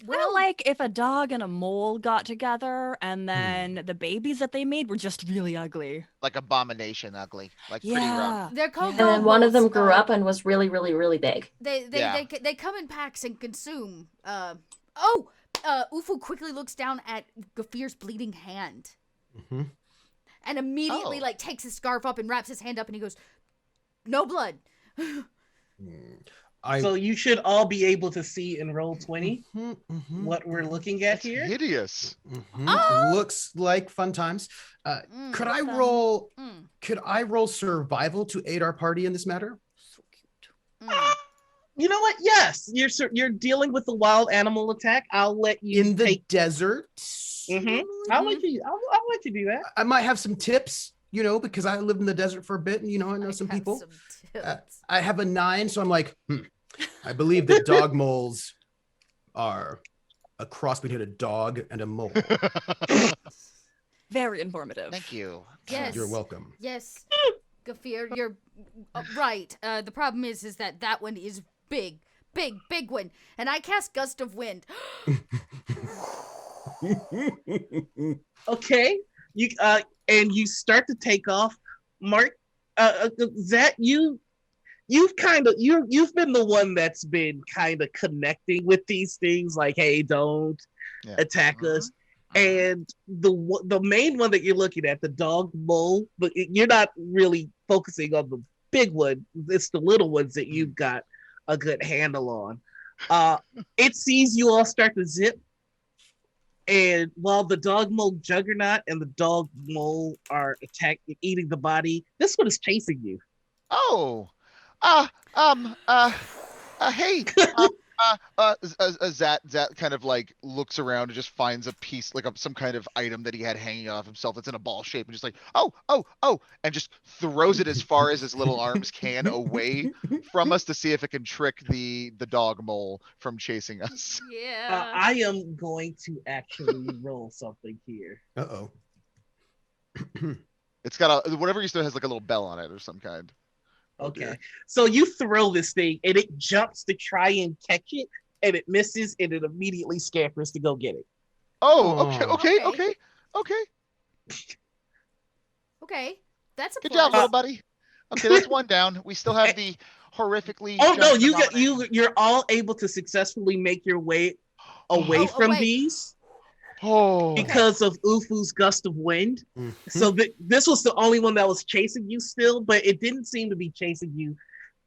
Well, like if a dog and a mole got together, and then the babies that they made were just really ugly, like abomination ugly, pretty rough. They're called. And then one of them grew up and was really, really, really big. They come in packs and consume. Ufu quickly looks down at Gafir's bleeding hand, and immediately takes his scarf up and wraps his hand up, and he goes, "No blood." So you should all be able to see in roll 20 what we're looking at here. Hideous. Looks like fun times. Could I roll? Could I roll survival to aid our party in this matter? So cute. You know what? Yes, you're dealing with the wild animal attack. I'll let you in the desert. I'll let you do that. I might have some tips. Because I lived in the desert for a bit, and I know some people. I have a 9, so I'm like, I believe that dog moles are a cross between a dog and a mole. Very informative. Thank you. Yes. You're welcome. Yes. Gafir, you're right. The problem is that one is big one. And I cast Gust of Wind. Okay. You start to take off. Mark, Zat, you've been the one that's been kind of connecting with these things, like, hey, don't attack us. And the main one that you're looking at, the dog mole, but you're not really focusing on the big one. It's the little ones that you've got a good handle on. It sees you all start to zip. And while the dog mole juggernaut and the dog mole are eating the body, this one is chasing you. Oh, hey, Zat kind of looks around and just finds a piece, some kind of item that he had hanging off himself that's in a ball shape, and just oh, and just throws it as far as his little arms can away from us to see if it can trick the dog mole from chasing us. Yeah. I am going to actually roll something here. Uh-oh. It's got whatever you said has a little bell on it or some kind. Okay. So you throw this thing and it jumps to try and catch it, and it misses, and it immediately scampers to go get it. Oh, okay. Okay. That's a good plus. job, little buddy. Okay, that's one down. We still have the horrifically. Oh no, you're all able to successfully make your way away from these. Oh, because of Ufu's gust of wind. So this was the only one that was chasing you still, but it didn't seem to be chasing you.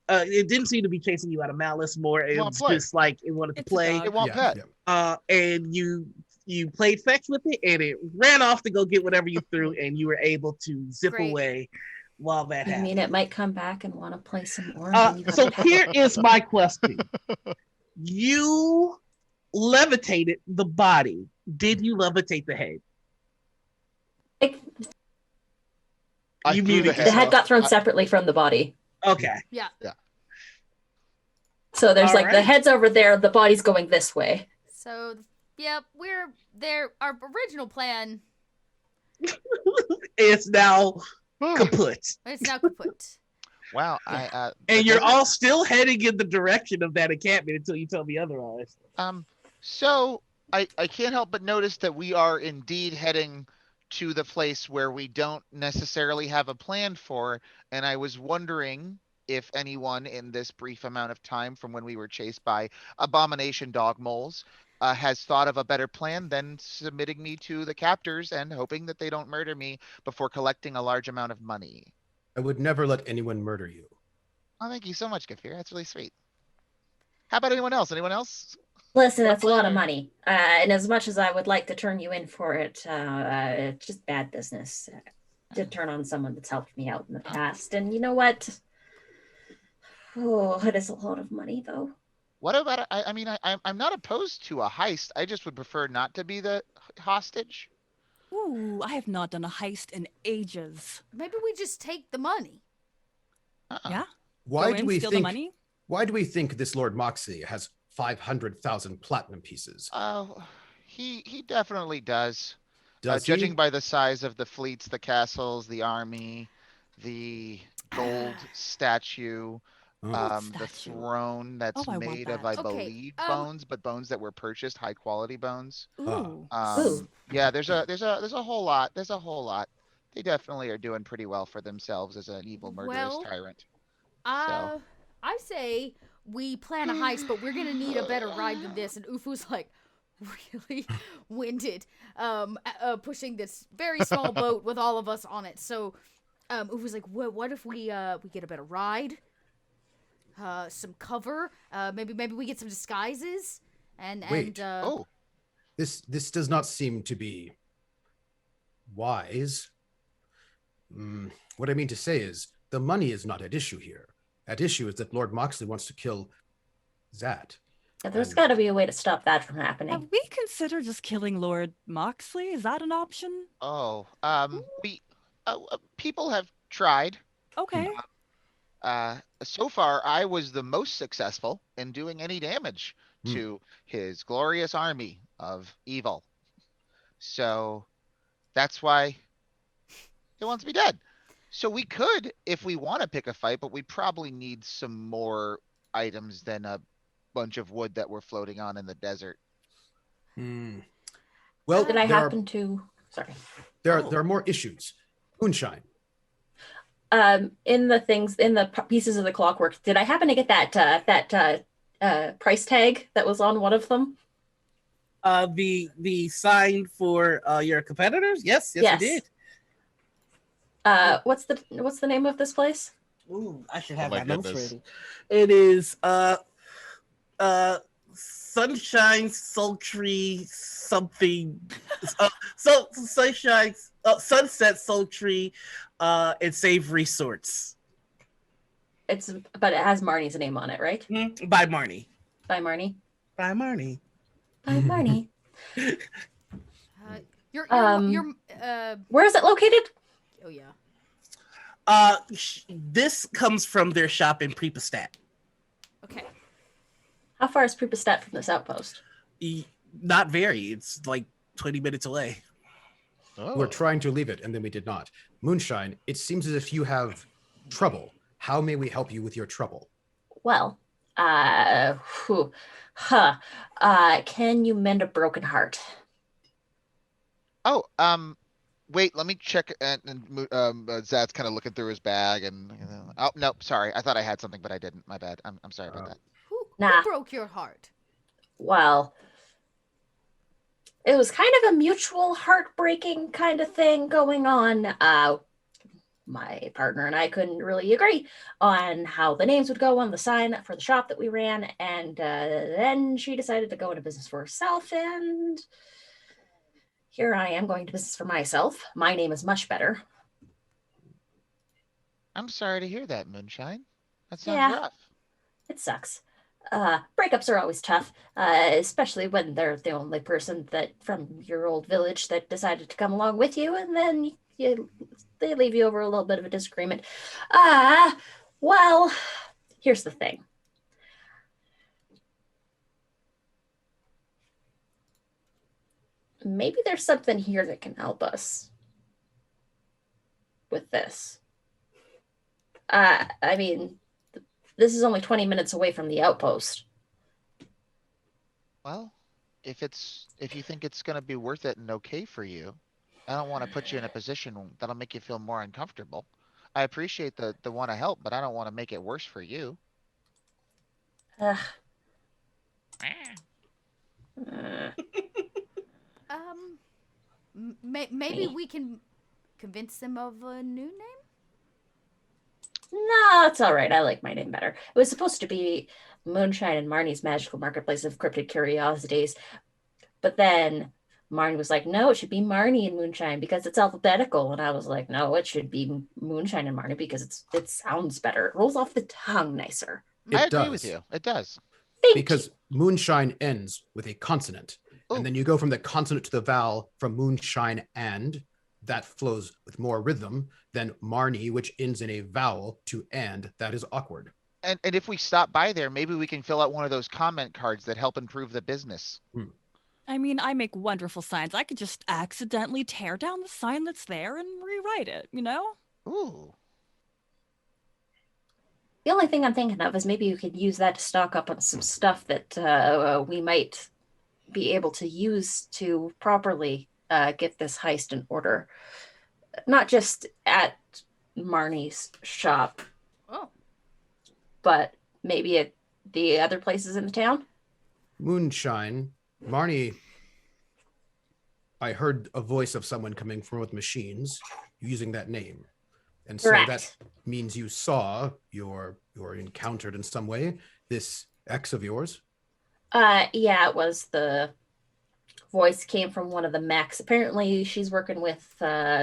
It didn't seem to be chasing you out of malice more. It was just like it wanted to play. It won't pet. And you played fetch with it, and it ran off to go get whatever you threw, and you were able to zip away while that happened. I mean, it might come back and want to play some more. So here is my question. You levitated the body. Did you levitate the head? I You threw muted the The head yourself. got thrown separately from the body. Okay. Yeah. So there's All like the right. head's over there, the body's going this way. So, yep, we're there. Our original plan It's now kaput. is now kaput. Wow. And you're all still heading in the direction of that encampment until you tell me otherwise. So I can't help but notice that we are indeed heading to the place where we don't necessarily have a plan for, and I was wondering if anyone in this brief amount of time from when we were chased by abomination dog moles has thought of a better plan than submitting me to the captors and hoping that they don't murder me before collecting a large amount of money. I would never let anyone murder you. Oh, thank you so much, Gafir. That's really sweet. How about anyone else? Anyone else? Listen, that's a lot of money. And as much as I would like to turn you in for it, it's just bad business to turn on someone that's helped me out in the past. And you know what? Oh, it is a lot of money, though. What about? I'm not opposed to a heist. I just would prefer not to be the hostage. Ooh, I have not done a heist in ages. Maybe we just take the money. Yeah? Why Go do in, we steal think? the money? Why do we think this Lord Moxie has 500,000 platinum pieces? Oh, he definitely does. Does Judging he? by the size of the fleets, the castles, the army, the gold statue, Gold the statue. throne that's I want made of, that. I Okay, believe, bones, but bones that were purchased, high quality bones. Ooh. Ooh. Yeah, there's a whole lot. There's a whole lot. They definitely are doing pretty well for themselves as an evil murderous Well, tyrant. I say we plan a heist, but we're gonna need a better ride than this. And Ufu's like really winded, pushing this very small boat with all of us on it. So, Ufu's like, what if we get a better ride, some cover, maybe we get some disguises, and Wait. Oh, This does not seem to be wise. What I mean to say is, the money is not at issue here. At issue is that Lord Moxley wants to kill Zat. Yeah, there's got to be a way to stop that from Have happening. we considered just killing Lord Moxley? Is that an option? oh, we people have tried. Okay. So far, I was the most successful in doing any damage to his glorious army of evil. So that's why he wants me dead. So we could, if we want to pick a fight, but we probably need some more items than a bunch of wood that we're floating on in the desert. Well, Did I there happen to? Sorry. there are more issues. Moonshine. In the pieces of the clockwork, did I happen to get that price tag that was on one of them? The sign for your competitors? Yes, you did. What's the name of this place? Ooh, I should have my my notes goodness. ready. It is Sunshine Sultry something. Sunshine Sunset Sultry and Savory Sorts. But it has Marnie's name on it, right? By Marnie. By Marnie. By Marnie. By Marnie. Where is it located? Oh yeah. This comes from their shop in Prepastat. Okay. How far is Prepastat from this outpost? Not very. It's like 20 minutes away. Oh. We're trying to leave it, and then we did not. Moonshine, it seems as if you have trouble. How may we help you with your trouble? Well, can you mend a broken heart? Oh, wait, let me check. And Zad's kind of looking through his bag, and oh no, sorry, I thought I had something, but I didn't. My bad. I'm sorry about that. Who Nah. broke your heart? Well, it was kind of a mutual heartbreaking kind of thing going on. My partner and I couldn't really agree on how the names would go on the sign for the shop that we ran, and then she decided to go into business for herself, and here I am going to business for myself. My name is much better. I'm sorry to hear that, Moonshine. That sounds Yeah. rough. It sucks. Breakups are always tough, especially when they're the only person that from your old village that decided to come along with you, and then they leave you over a little bit of a disagreement. Well, here's the thing. Maybe there's something here that can help us with this. I mean, this is only 20 minutes away from the outpost. Well, if you think it's gonna be worth it and okay for you, I don't want to put you in a position that'll make you feel more uncomfortable. I appreciate the want to help, but I don't want to make it worse for you. Uh, Maybe we can convince them of a new name? No, it's all right. I like my name better. It was supposed to be Moonshine and Marnie's Magical Marketplace of Cryptid Curiosities. But then Marnie was like, no, it should be Marnie and Moonshine because it's alphabetical. And I was like, no, it should be Moonshine and Marnie because it sounds better. It rolls off the tongue nicer. I agree with you. It does. Because moonshine ends with a consonant. Ooh. And then you go from the consonant to the vowel from moonshine and that flows with more rhythm than Marnie, which ends in a vowel, to and. That is awkward. And if we stop by there, maybe we can fill out one of those comment cards that help improve the business. I mean, I make wonderful signs. I could just accidentally tear down the sign that's there and rewrite it, you know? Ooh. The only thing I'm thinking of is maybe you could use that to stock up on some stuff that we might be able to use to properly get this heist in order. Not just at Marnie's shop, but maybe at the other places in the town. Moonshine, Marnie, I heard a voice of someone coming from with machines using that name. And so Correct. that means you saw or encountered in some way this ex of yours? Yeah, it was the voice came from one of the mechs. Apparently she's working with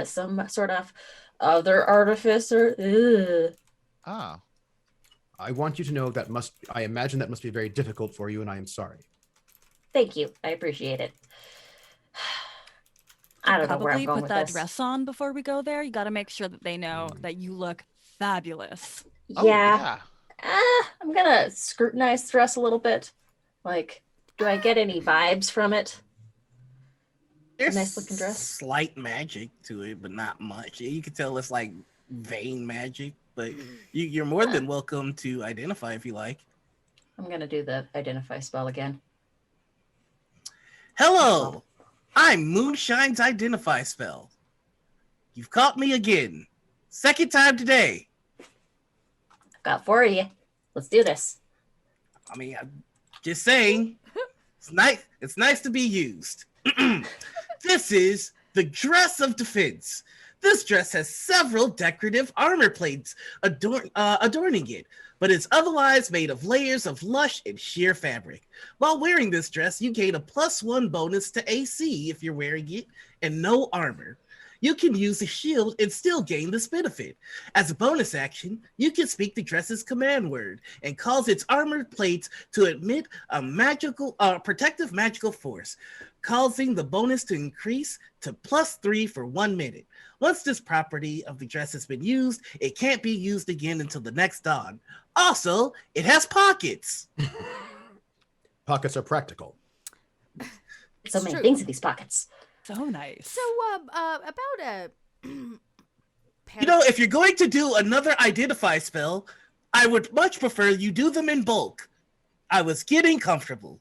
some sort of other artificer. Ugh. Ah. I want you to know I imagine that must be very difficult for you, and I am sorry. Thank you. I appreciate it. I don't know where I'm Probably going put with that this. dress on before we go there. You got to make sure that they know that you look fabulous. Oh, Yeah. I'm gonna scrutinize the dress a little bit. Like, do I get any vibes from it? There's nice looking dress. Slight magic to it, but not much. You can tell it's like vein magic, but you're more than welcome to identify if you like. I'm gonna do the identify spell again. Hello, I'm Moonshine's identify spell. You've caught me again. Second time today. I've got 4 of you. Let's do this. I mean, I'm just saying, it's nice to be used. This is the dress of defense. This dress has several decorative armor plates adorning it, but it's otherwise made of layers of lush and sheer fabric. While wearing this dress, you gain a +1 bonus to AC if you're wearing it, and no armor. You can use a shield and still gain this benefit. As a bonus action, you can speak the dress's command word and cause its armored plates to emit a protective magical force, causing the bonus to increase to +3 for 1 minute. Once this property of the dress has been used, it can't be used again until the next dawn. Also, it has pockets. Pockets are practical. So many true. things in these pockets. So nice. So, about a... You know, if you're going to do another identify spell, I would much prefer you do them in bulk. I was getting comfortable.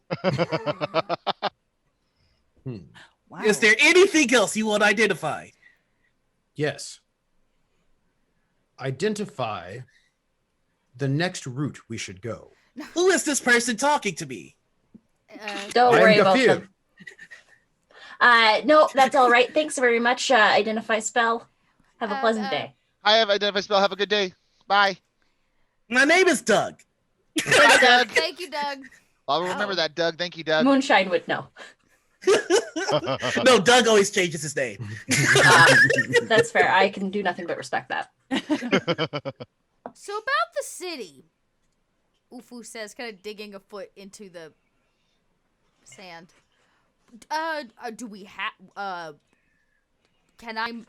Wow. Is there anything else you want to identify? Yes. Identify the next route we should go. Who is this person talking to me? Don't I am worry about Gafir. them. No, that's all right. Thanks very much, identify spell. Have a pleasant day. I have identify spell. Have a good day. Bye. My name is Doug. Bye, Doug. Thank you, Doug. I'll remember that, Doug. Thank you, Doug. Moonshine would know. No, Doug always changes his name. That's fair. I can do nothing but respect that. So about the city, Ufu says, kind of digging a foot into the sand. Do we have I'm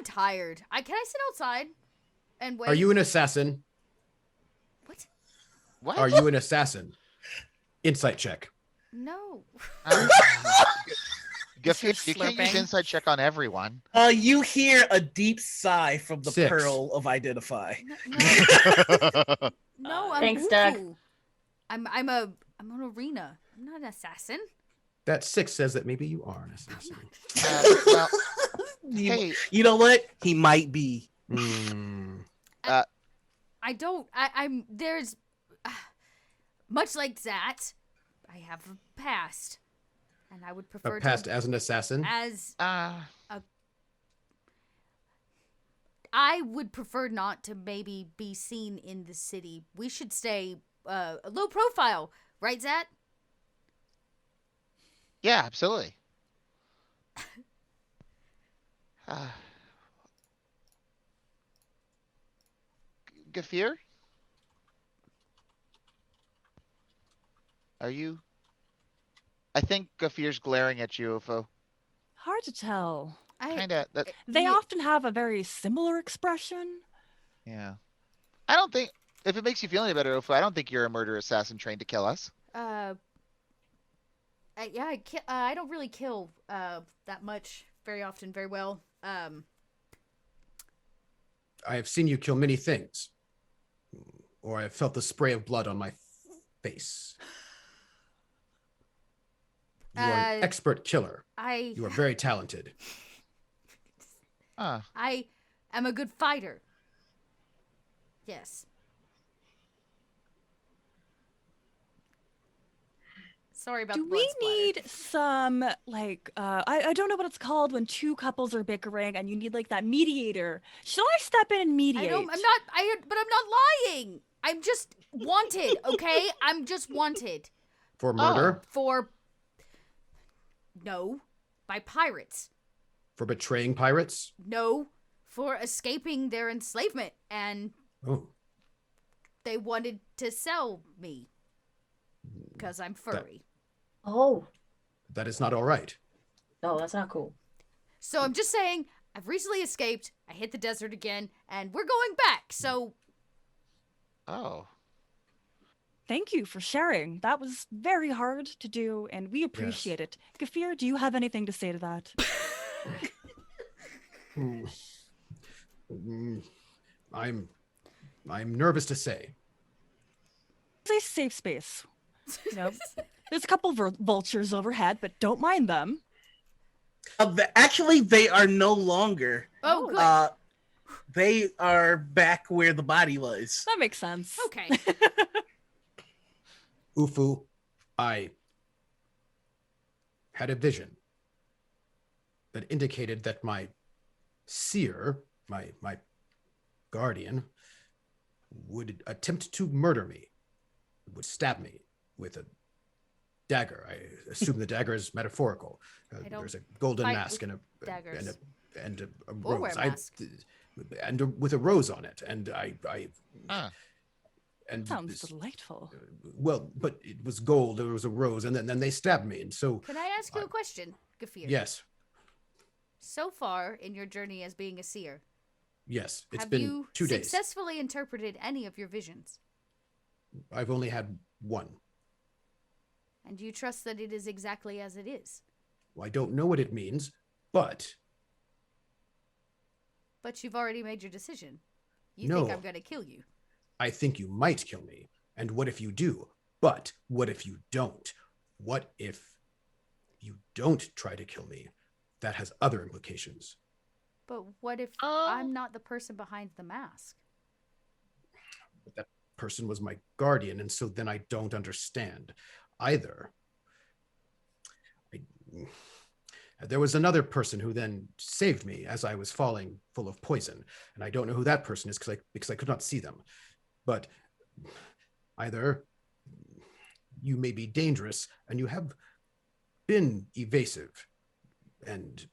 tired. Can I sit outside and wait? Are you an assassin? What? What? Are you an assassin? Insight check. No. Gafir, you can't use Slurping. inside check on everyone. You hear a deep sigh from the 6. Pearl of Identify. No, I'm Thanks, Doug. Ufu. I'm an arena. I'm not an assassin. That 6 says that maybe you are an assassin. Well, You, hey, you know what? He might be. I don't. I'm there's much like that. I have a past, and I would prefer A past to as an assassin? as uh, I would prefer not to maybe be seen in the city. We should stay low profile, right, Zat? yeah, absolutely. Gafir? Are you? I think Gafir's glaring at you, Ufo. Hard to tell. Kinda. They Yeah. often have a very similar expression. Yeah. I don't think. If it makes you feel any better, Ufo, I don't think you're a murder assassin trained to kill us. I don't really kill that much very often very well. I have seen you kill many things. Or I have felt the spray of blood on my face. You are an expert killer. You are very talented. I am a good fighter. Yes. Sorry about Do the blood we splatter. need some like I don't know what it's called when two couples are bickering and you need like that mediator? Should I step in and mediate? But I'm not lying. I'm just wanted, okay? I'm just wanted For murder? by pirates. For betraying pirates? No, for escaping their enslavement, and Oh. they wanted to sell me because I'm furry. Oh, That is not all right. no, that's not cool. So I'm just saying, I've recently escaped. I hit the desert again, and we're going back. So Oh. Thank you for sharing. That was very hard to do, and we appreciate it. Gafir, do you have anything to say to that? I'm nervous to say. It's a safe space. You know, there's a couple vultures overhead, but don't mind them. Actually, they are no longer. oh, good. They are back where the body was. That makes sense. Okay. Ufu, I had a vision that indicated that my seer, my guardian, would attempt to murder me, would stab me with a dagger. I assume the dagger is metaphorical. There's a golden fight mask with and daggers. a Or wear rose. a mask. With a rose on it, and and Sounds delightful. well, but it was gold. There was a rose, and then they stabbed me, and so Can I ask you a question, Gafir? yes, So far in your journey as being a seer, yes, it's have been you 2 days. successfully interpreted any of your visions? I've only had one. And do you trust that it is exactly as it is? Well, I don't know what it means, but But you've already made your decision. You No. think I'm going to kill you. I think you might kill me. And what if you do? But what if you don't? What if you don't try to kill me? That has other implications. But what if I'm not the person behind the mask? But that person was my guardian, and so then I don't understand either. There was another person who then saved me as I was falling full of poison, and I don't know who that person is because I could not see them. But either you may be dangerous, and you have been evasive and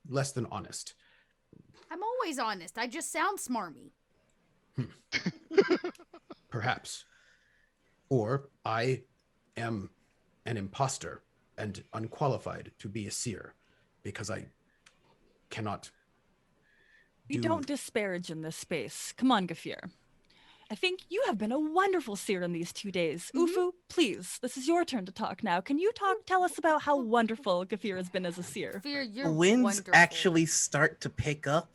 less than honest. I'm always honest. I just sound smarmy. Perhaps. Or I am an imposter and unqualified to be a seer because I cannot. We don't disparage in this space. Come on, Gafir. I think you have been a wonderful seer in these 2 days. Ufu, please, this is your turn to talk now. Can you tell us about how wonderful Gafir has been as a seer? Gafir, you're The winds wonderful. actually start to pick up,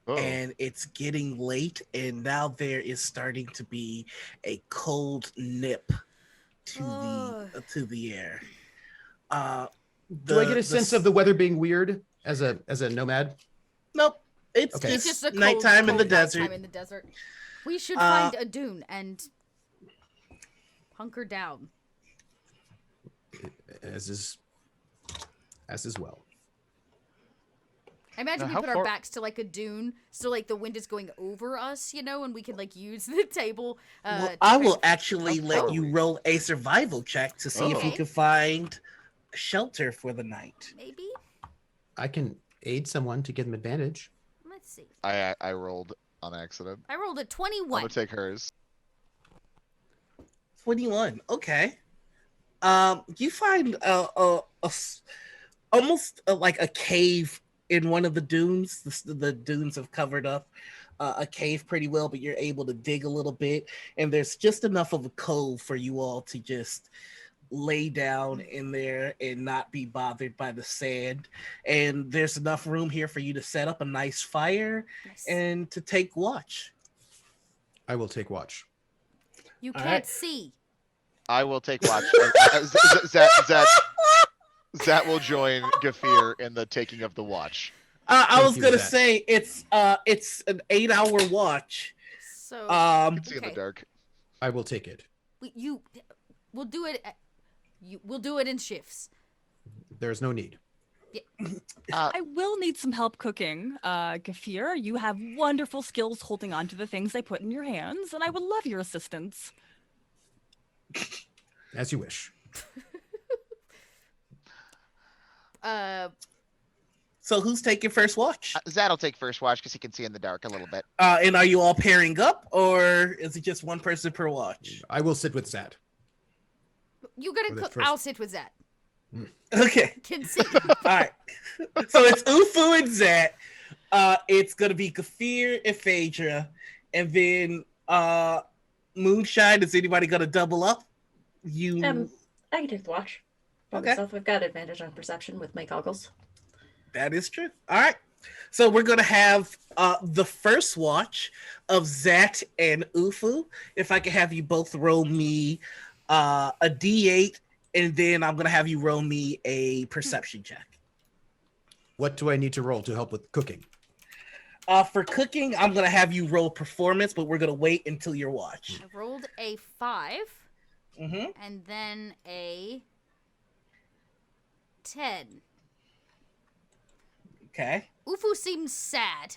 Oh. and it's getting late, and now there is starting to be a cold nip to the air. Do I get a sense of the weather being weird as a nomad? Nope. It's Okay. It's just a cold, nighttime in the cold desert. nighttime in the desert. We should find a dune and hunker down. As is well. I imagine Now, we how put our far- backs to like a dune, so like the wind is going over us, and we can like use the table. Well, to I kind will of- actually How let far you are we? roll a survival check to see if you Okay. can find shelter for the night. maybe. I can aid someone to give them advantage. Let's see. I rolled on accident. I rolled a I'm 21. gonna take hers. 21. Okay. You find almost like a cave in one of the dunes. The dunes have covered up a cave pretty well, but you're able to dig a little bit, and there's just enough of a cove for you all to just lay down in there and not be bothered by the sand. And there's enough room here for you to set up a nice fire Nice. and to take watch. I will take watch. You All can't right. see. I will take watch. Zat will join Gafir in the taking of the watch. I Thank was you, gonna Zach. say it's an 8-hour watch. So I can see in the Okay. dark. I will take it. we'll do it. We'll do it in shifts. There's no need. I will need some help cooking. Gafir, you have wonderful skills holding on to the things I put in your hands, and I would love your assistance. As you wish. So who's taking first watch? Zat'll take first watch because he can see in the dark a little bit. And are you all pairing up, or is it just one person per watch? I will sit with Zat. You gotta Well, that's cook. first. I'll sit with Zat. Okay. Can see. All right. So it's Ufu and Zat. It's gonna be Gafir and Phaedra, and then Moonshine. Is anybody gonna double up? You. I can take the watch by Okay. myself. I've got advantage on perception with my goggles. That is true. All right. So we're gonna have the first watch of Zat and Ufu. If I can have you both roll me a D8, and then I'm gonna have you roll me a perception check. What do I need to roll to help with cooking? For cooking, I'm gonna have you roll performance, but we're gonna wait until your watch. I rolled a 5 Mm-hmm. and then a 10. Okay. Ufu seems sad.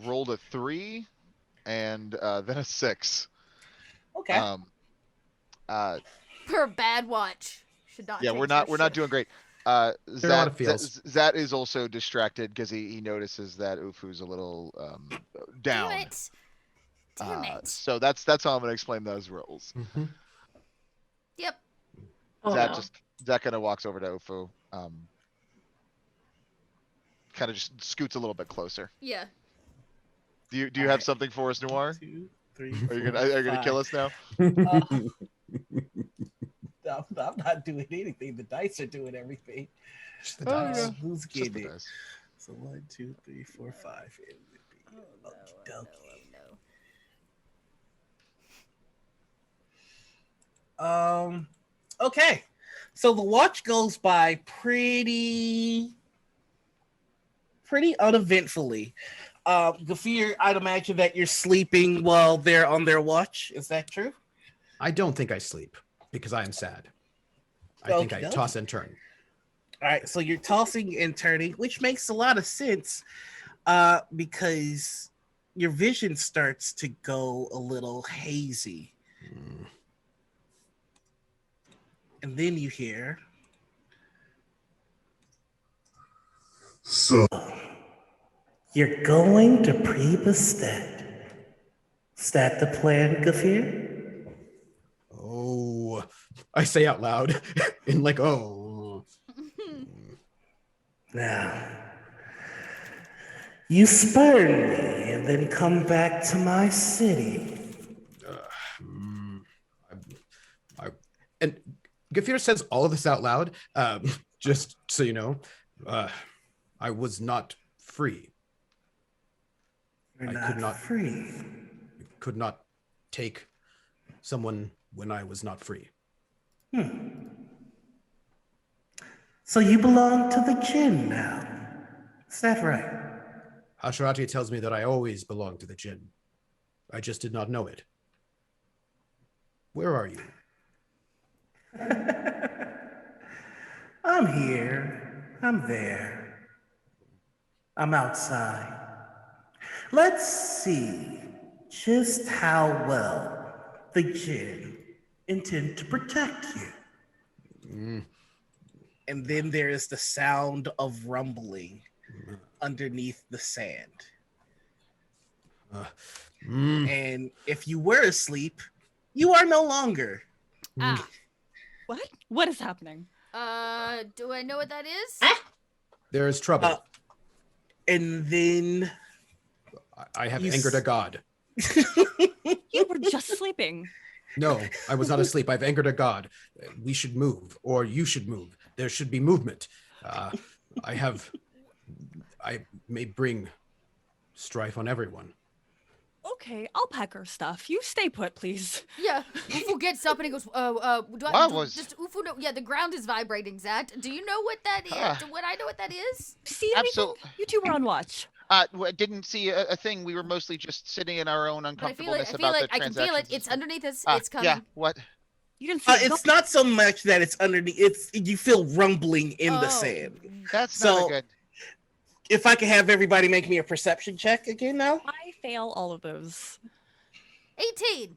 Rolled a 3 and then a 6. Okay. Per bad watch. Should not. Yeah, change we're their not shift. doing great. There are a lot of feels. Zat is also distracted because he notices that Ufu's a little down. Damn it! Damn it! So that's how I'm gonna explain those rolls. Mm-hmm. Yep. Oh, Zat no. Zat kind of walks over to Ufu, kind of just scoots a little bit closer. Yeah. Do you All have right. something for us, Noir? 2, 3, Are you gonna kill us now? No, I'm not doing anything. The dice are doing everything. Just the dice. yeah. Who's Just the getting it? dice. So 1, 2, 3, 4, 5. It would be okey-dokey. Okay. So the watch goes by pretty uneventfully. Gafir, I'd imagine that you're sleeping while they're on their watch. Is that true? I don't think I sleep because I am sad. I think I Okey-dokey. toss and turn. All right, so you're tossing and turning, which makes a lot of sense because your vision starts to go a little hazy. Mm. And then you hear, So, "You're going to Prebestet. Is that the plan, Gafir?" Oh, I say out loud in like, oh. Now, you spurn me and then come back to my city. And Gafir says all of this out loud, just so you know. I was not free. You're I not could not free. Could not take someone when I was not free. So you belong to the Jinn now. Is that right? Hasharati tells me that I always belong to the Jinn. I just did not know it. Where are you? I'm here. I'm there. I'm outside. Let's see just how well the Jinn intend to protect you. And then there is the sound of rumbling underneath the sand. And if you were asleep, you are no longer. Ah. What? What is happening? Do I know what that is? There is trouble. And then I have angered a god. You were just sleeping. No, I was not asleep. I've angered a god. We should move, or you should move. There should be movement. I may bring strife on everyone. Okay, I'll pack our stuff. You stay put, please. Yeah. Ufu gets up and he goes, Ufu know, yeah, the ground is vibrating, Zat. Do you know what that is? Would I know what that is? See anything? You two were on watch. Didn't see a thing. We were mostly just sitting in our own uncomfortableness I feel about it. the I can feel it. transactions. It's underneath us. It's coming. Yeah, what? You didn't see it. It's not so much that it's underneath. It's you feel rumbling in the sand. That's not good. If I could have everybody make me a perception check again now. I fail all of those. 18.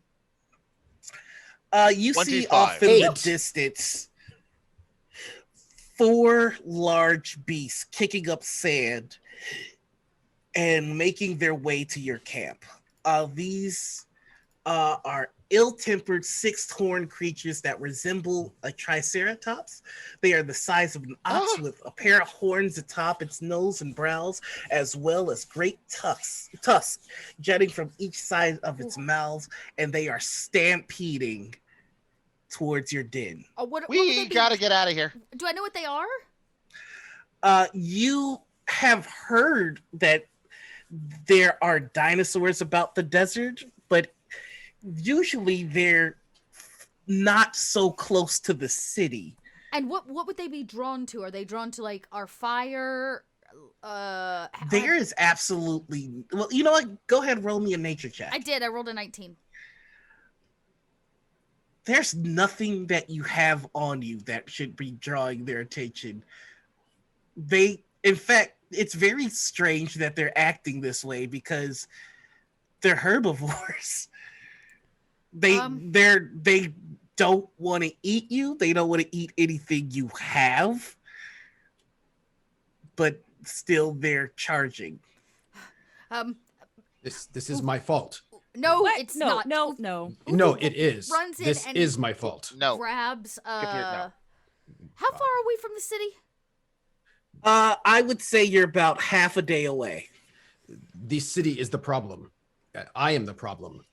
You 25. see off in the distance 4 large beasts kicking up sand and making their way to your camp. These are ill-tempered 6-horned creatures that resemble a triceratops. They are the size of an ox with a pair of horns atop its nose and brows, as well as great tusks jutting from each side of its mouths, and they are stampeding towards your den. We gotta get out of here. Do I know what they are? You have heard that there are dinosaurs about the desert, but usually they're not so close to the city. And what would they be drawn to? Are they drawn to like our fire? There is absolutely, well, you know what? Go ahead and roll me a nature check. I did. I rolled a 19. There's nothing that you have on you that should be drawing their attention. In fact, it's very strange that they're acting this way because they're herbivores. They don't want to eat you. They don't want to eat anything you have. But still they're charging. This is my fault. No, What? it's No, not. no. No, it is. Runs in This and is my fault. No. grabs. No. How far are we from the city? I would say you're about half a day away. The city is the problem. I am the problem.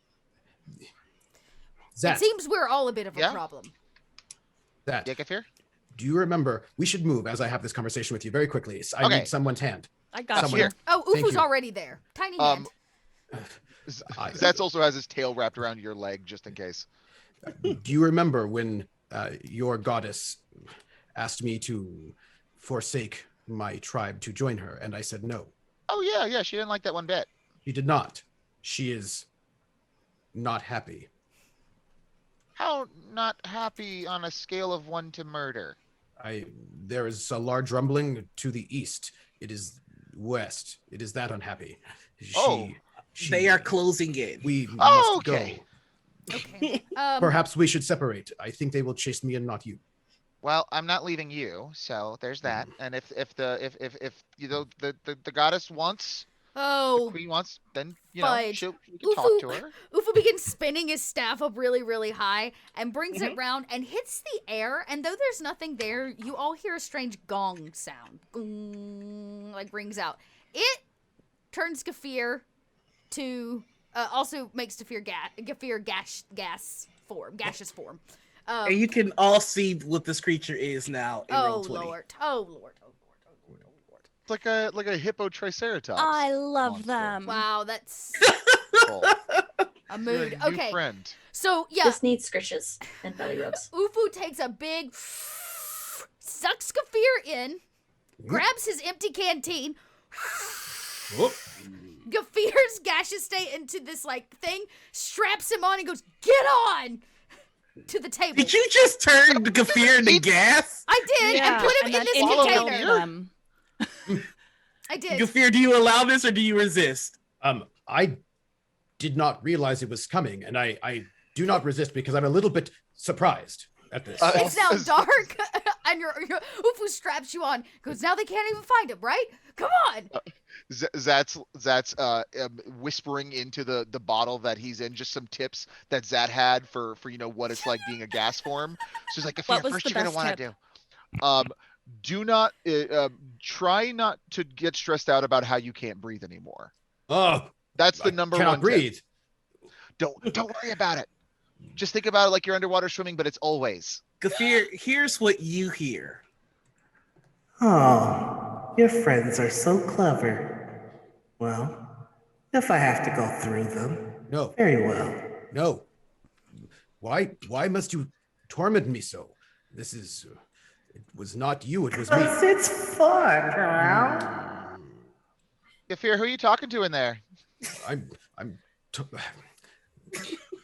Zat, It seems we're all a bit of a problem. Zat, Yeah, Kafir? do you remember? We should move as I have this conversation with you very quickly. I need someone's hand. I got Someone- you. Oh, Thank Ufu's you. already there. Tiny hand. Zats also has his tail wrapped around your leg just in case. Do you remember when your goddess asked me to forsake my tribe to join her, and I said no? Oh, yeah, she didn't like that one bit. She did not. She is not happy. How not happy on a scale of 1 to murder? There is a large rumbling to the east. It is west. It is that unhappy. They are closing in. We must okay. go. Okay. Perhaps we should separate. I think they will chase me and not you. Well, I'm not leaving you, so there's that. And if the goddess wants Oh, Queen wants, then we fudge. can talk to her. Ufu begins spinning his staff up really, really high and brings Mm-hmm. it round and hits the air. And though there's nothing there, you all hear a strange gong sound. Gong, like rings out. It turns Gafir to, also makes Gafir gaseous form. And you can all see what this creature is now in Oh roll 20. Lord. Oh Lord. It's like a hippo triceratops. I love monster. them. Wow, that's Cool. a You're mood. a new Okay, friend. so yeah, This needs scritches and belly rubs. Ufu takes a big sucks Gafir in, grabs his empty canteen, Whoop. Gafir's gaseous state into this like thing, straps him on and goes, "Get on!" to the table. Did you just turn Gafir into gas? I did, and put him in then this follow inhaled container. them. I did. Gafir, do you allow this or do you resist? I did not realize it was coming, and I do not resist because I'm a little bit surprised at this. It's now dark, and your Ufu straps you on. Goes, now they can't even find him, right? Come on. Zat's whispering into the bottle that he's in, just some tips that Zat had for what it's like being a gas form. So he's like, if What was first the you're gonna best want tip? to do not try not to get stressed out about how you can't breathe anymore. Oh, That's the I number cannot one tip. breathe. Don't worry about it. Just think about it like you're underwater swimming, but it's always. Gafir, here's what you hear. Oh, your friends are so clever. Well, if I have to go through them, No, very well. no. Why must you torment me so? This is. It was not you. It was me. It's fun, girl. Gafir, who are you talking to in there? I'm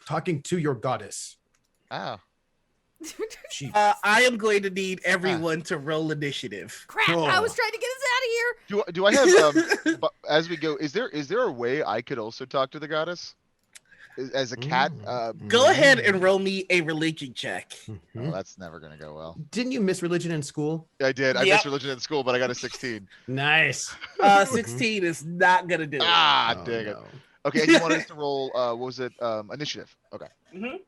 talking to your goddess. Oh. She. I am going to need everyone to roll initiative. Crap! Oh. I was trying to get us out of here. Do I have but as we go? Is there a way I could also talk to the goddess as a cat? Go ahead and roll me a religion check. Oh, that's never gonna go well. Didn't you miss religion in school? I did. I Yep. missed religion in school, but I got a 16. Nice. 16 is not gonna do it. Ah, Oh, dang it. no. Okay, and you want us to roll? What was it? Initiative. Okay. Mhm.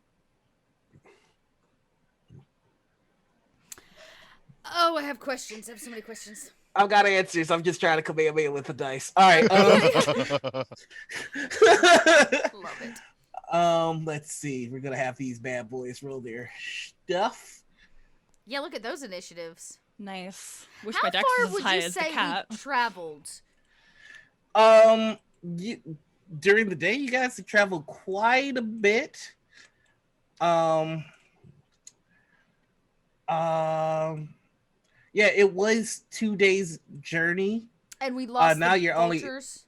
Oh, I have questions. I have so many questions. I've got answers. I'm just trying to command me with the dice. All right. Love it. Let's see. We're gonna have these bad boys roll their stuff. Yeah, look at those initiatives. Nice. Wish How my dex far was as would high you as the say cat. we traveled? During the day, you guys have traveled quite a bit. Yeah, it was 2 days journey. And we lost now the you're only- vultures?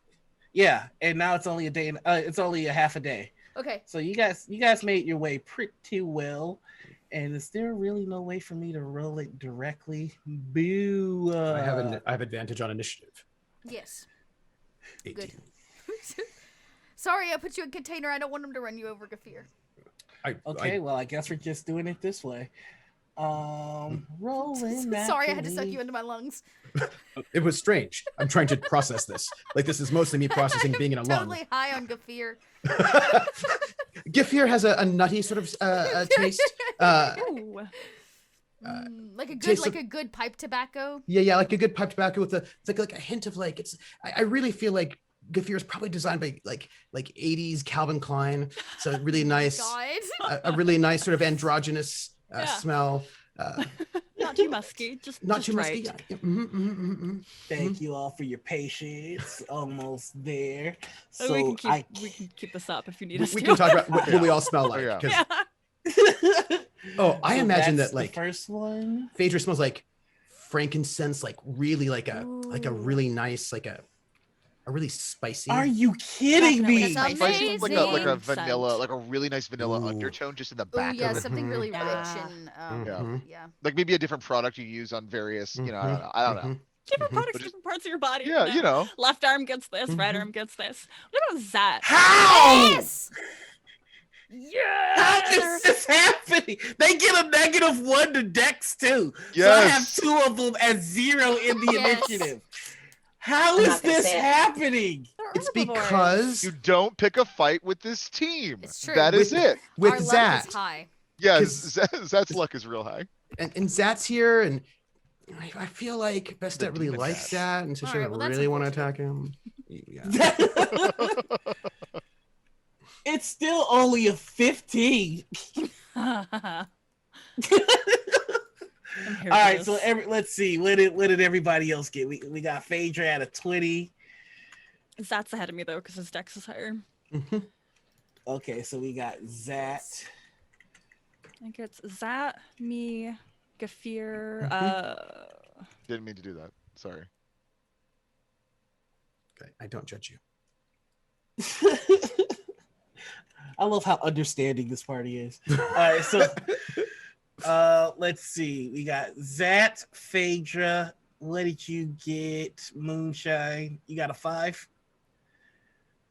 Yeah, and now it's only a day. It's only a half a day. Okay. So you guys made your way pretty well. And is there really no way for me to roll it directly? Boo. I have advantage on initiative. Yes. 18. Good. Sorry, I put you in container. I don't want him to run you over, Gafir. Okay, well, I guess we're just doing it this way. Rolling. Sorry, I had to suck you into my lungs. It was strange. I'm trying to process this. Like, this is mostly me processing being in a Totally high on Gafir. lung. Gifir has a nutty sort of taste. Ooh. Like a good, tastes like a good pipe tobacco. Yeah, like a good pipe tobacco with it's like a hint of like it's. I really feel like Gafir is probably designed by like 80s Calvin Klein. It's a really nice, God. a really nice sort of androgynous Yeah. smell. Not too musky, just Not just too right. musky. Yeah. Thank you all for your patience. Almost there. Oh, So we can keep this up if you need us We to. can talk about what we all smell like. yeah. 'cause- Yeah. Oh, I So imagine that's that like the first one. Phaedra smells like frankincense, like really like a really nice like a really spicy. Are you kidding Definitely me? That's Spicy with like a Amazing. vanilla, Scent. like a really nice vanilla Ooh. undertone just in the Oh back yeah, of it. something really Yeah. rich and Mhm. yeah. Like maybe a different product you use on various, I don't know. Different Mhm. products, But just- different parts of your body. Yeah, you know. Left arm gets this, right Mhm. arm gets this. What about Zat? How? Yes. How Yes. is this happening? They get a -1 to Dex too. So I have Yes. 2 of them at 0 in the Yes. initiative. How I'm is not gonna this say it. happening? They're It's herbivores. because You don't pick a fight with this team. It's true. That is it. with Our luck Zat. is high. Yeah, 'Cause- Zat's luck is real high. And Zat's here, and I feel like The Bestet really demon likes cat. Zat, and so she Alright, doesn't well, that's really want to unfortunate. attack him. Yeah. It's still only a 15. I'm here All for right, this. so let's see. What did everybody else get? We got Phaedra at a 20. Zat's ahead of me though, because his dex is higher. Mhm. Okay, so we got Zat. I think it's Zat, me, Gafir. Didn't mean to do that. Sorry. Okay, I don't judge you. I love how understanding this party is. All right, so let's see. We got Zat, Phaedra. What did you get? Moonshine. You got a 5?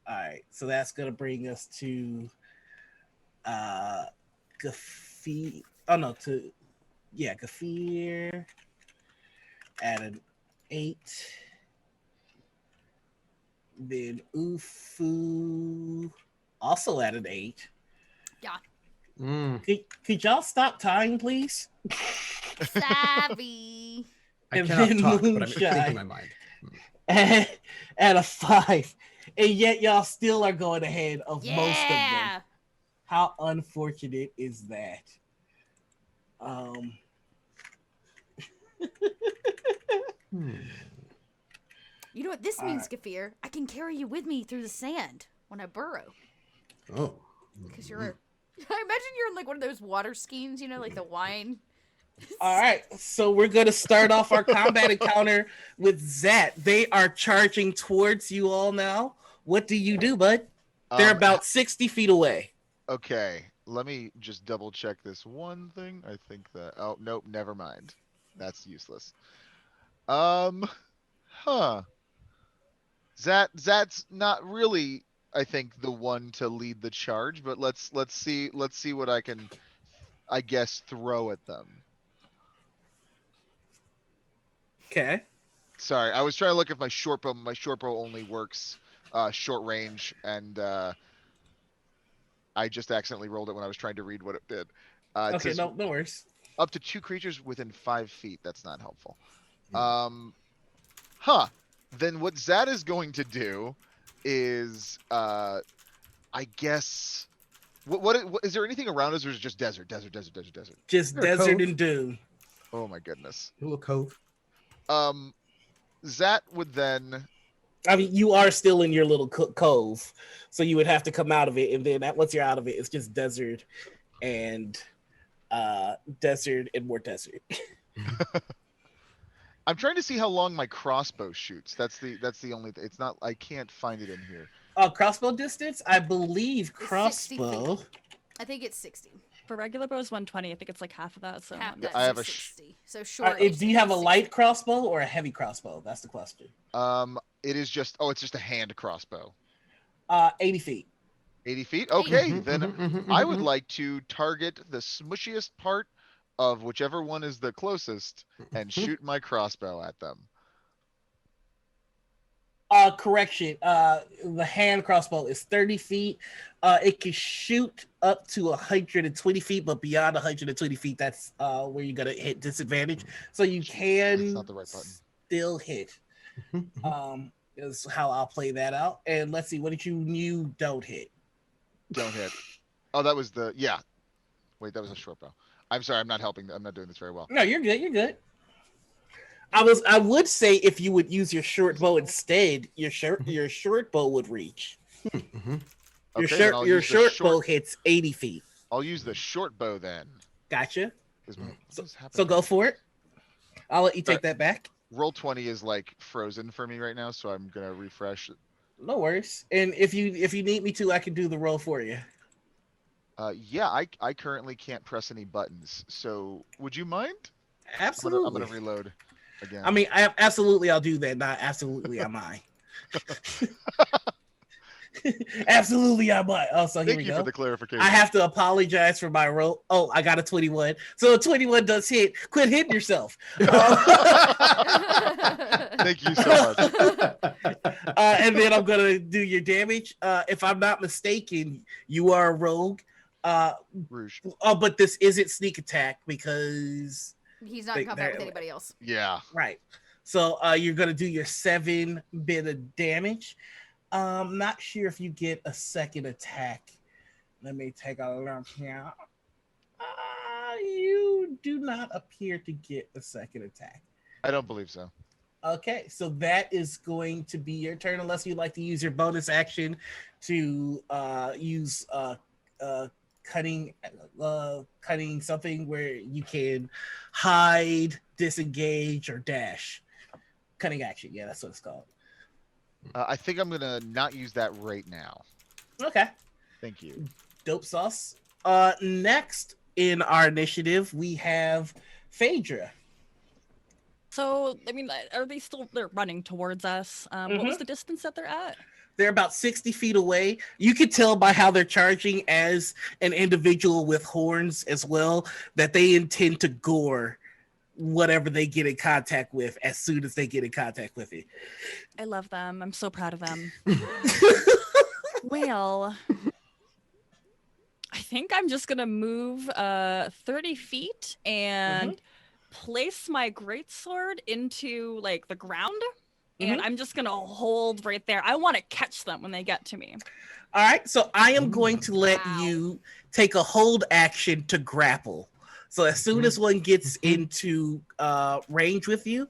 All right, so that's gonna bring us to Gafir. Oh no, Gafir at an 8. Then Ufu also at an 8. Yeah. Could y'all stop tying, please? Savvy. I And cannot then talk, but I'm Moonshine. thinking in my mind. At a 5. And yet y'all still are going ahead of most of them. Yeah. How unfortunate is that? You know what this means, Gafir? I can carry you with me through the sand when I burrow. Oh. Because you're. I imagine you're in like one of those water skiing, you know, like the wine. All right, so we're going to start off our combat encounter with Zat. They are charging towards you all now. What do you do, bud? They're about 60 feet away. Okay, let me just double check this one thing. I think that. Oh nope, never mind. That's useless. Zat's not really, I think, the one to lead the charge, but let's see what I can, I guess, throw at them. Okay. Sorry, I was trying to look if my short bow only works short range, and I just accidentally rolled it when I was trying to read what it did. It Okay, says no worries. up to 2 creatures within 5 feet. That's not helpful. Then what Zat is going to do is, I guess, what is there anything around us, or is it just desert? Just Or desert cove. and dune. Oh my goodness. A little cove. Zat would then. I mean, you are still in your little cove, so you would have to come out of it, and then once you're out of it, it's just desert and more desert. I'm trying to see how long my crossbow shoots. That's the only. It's not. I can't find it in here. Crossbow distance, I believe 60 crossbow. feet. I think it's 60. For regular bows, 120. I think it's like half of that. So Half I'm that, I so have a 60. So short. Do you have a light crossbow or a heavy crossbow? That's the question. It is just. Oh, it's just a hand crossbow. 80 feet. 80 feet. Okay, Mhm, then mhm, mhm, I would mhm. like to target the smushiest part of whichever one is the closest and shoot my crossbow at them. Correction. The hand crossbow is 30 feet. It can shoot up to 120 feet, but beyond 120 feet, that's where you're gonna hit disadvantage. So you That's can not the right button. still hit. Is how I'll play that out. And let's see, what did you don't hit? Don't hit. Oh, that was the yeah. Wait, that was a short bow. I'm sorry, I'm not helping. I'm not doing this very well. No, you're good. You're good. I would say if you would use your short bow instead, your short bow would reach. Mhm. Okay, then I'll Your use the short bow hits 80 feet. I'll use the short bow then. Gotcha. What is happening? So go for it. I'll let you take Alright. that back. Roll 20 is like frozen for me right now, so I'm gonna refresh. No worries. And if you need me to, I can do the roll for you. Yeah, I currently can't press any buttons, so would you mind? Absolutely. I'm gonna reload again. I mean, I'll do that. Not absolutely, am I? Absolutely, I might. Oh, so here Thank we you go. for the clarification. I have to apologize for my roll. Oh, I got a 21. So a 21 does hit. Quit hitting yourself. Thank you so much. And then I'm gonna do your damage. If I'm not mistaken, you are a rogue. Rouge. Oh, but this isn't sneak attack because He's not in combat with anybody else. Yeah. right. So you're gonna do your 7 bit of damage. Not sure if you get a second attack. Let me take a look here. You do not appear to get a second attack. I don't believe so. Okay, so that is going to be your turn, unless you'd like to use your bonus action to use cutting something where you can hide, disengage, or dash. Cutting action, yeah, that's what it's called. I think I'm gonna not use that right now. Okay, Thank you. dope sauce. Next in our initiative, we have Phaedra. So, I mean, are they still? They're running towards us. What was the distance that they're at? They're about 60 feet away. You could tell by how they're charging as an individual with horns as well that they intend to gore whatever they get in contact with as soon as they get in contact with it. I love them. I'm so proud of them. Well, I think I'm just gonna move 30 feet and place my greatsword into like the ground. And I'm just gonna hold right there. I want to catch them when they get to me. All right, so I am going to let you take a hold action to grapple. So as soon as one gets into range with you,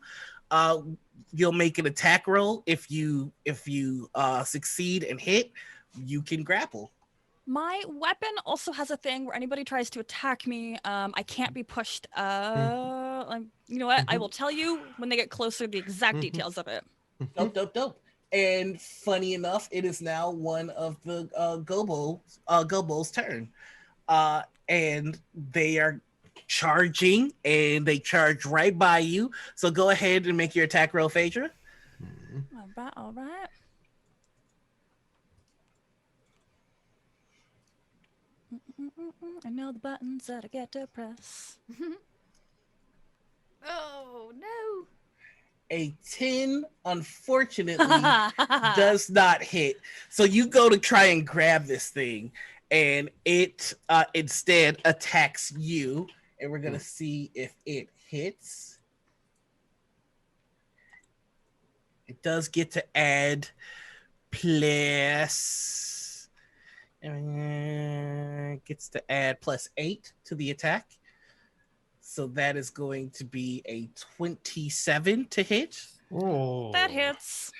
you'll make an attack roll. If you succeed and hit, you can grapple. My weapon also has a thing where anybody tries to attack me, I can't be pushed. You know what? I will tell you when they get closer the exact details of it. Dope. And funny enough, it is now one of the Kobold's turn. And they are charging, and they charge right by you. So go ahead and make your attack roll, Phaedra. All right. I know the buttons that I get to press. Oh, no. A 10, unfortunately, does not hit. So you go to try and grab this thing, and it instead attacks you. And we're going to see if it hits. It does get to add plus... gets to add +8 to the attack. So that is going to be a 27 to hit. Oh. That hits.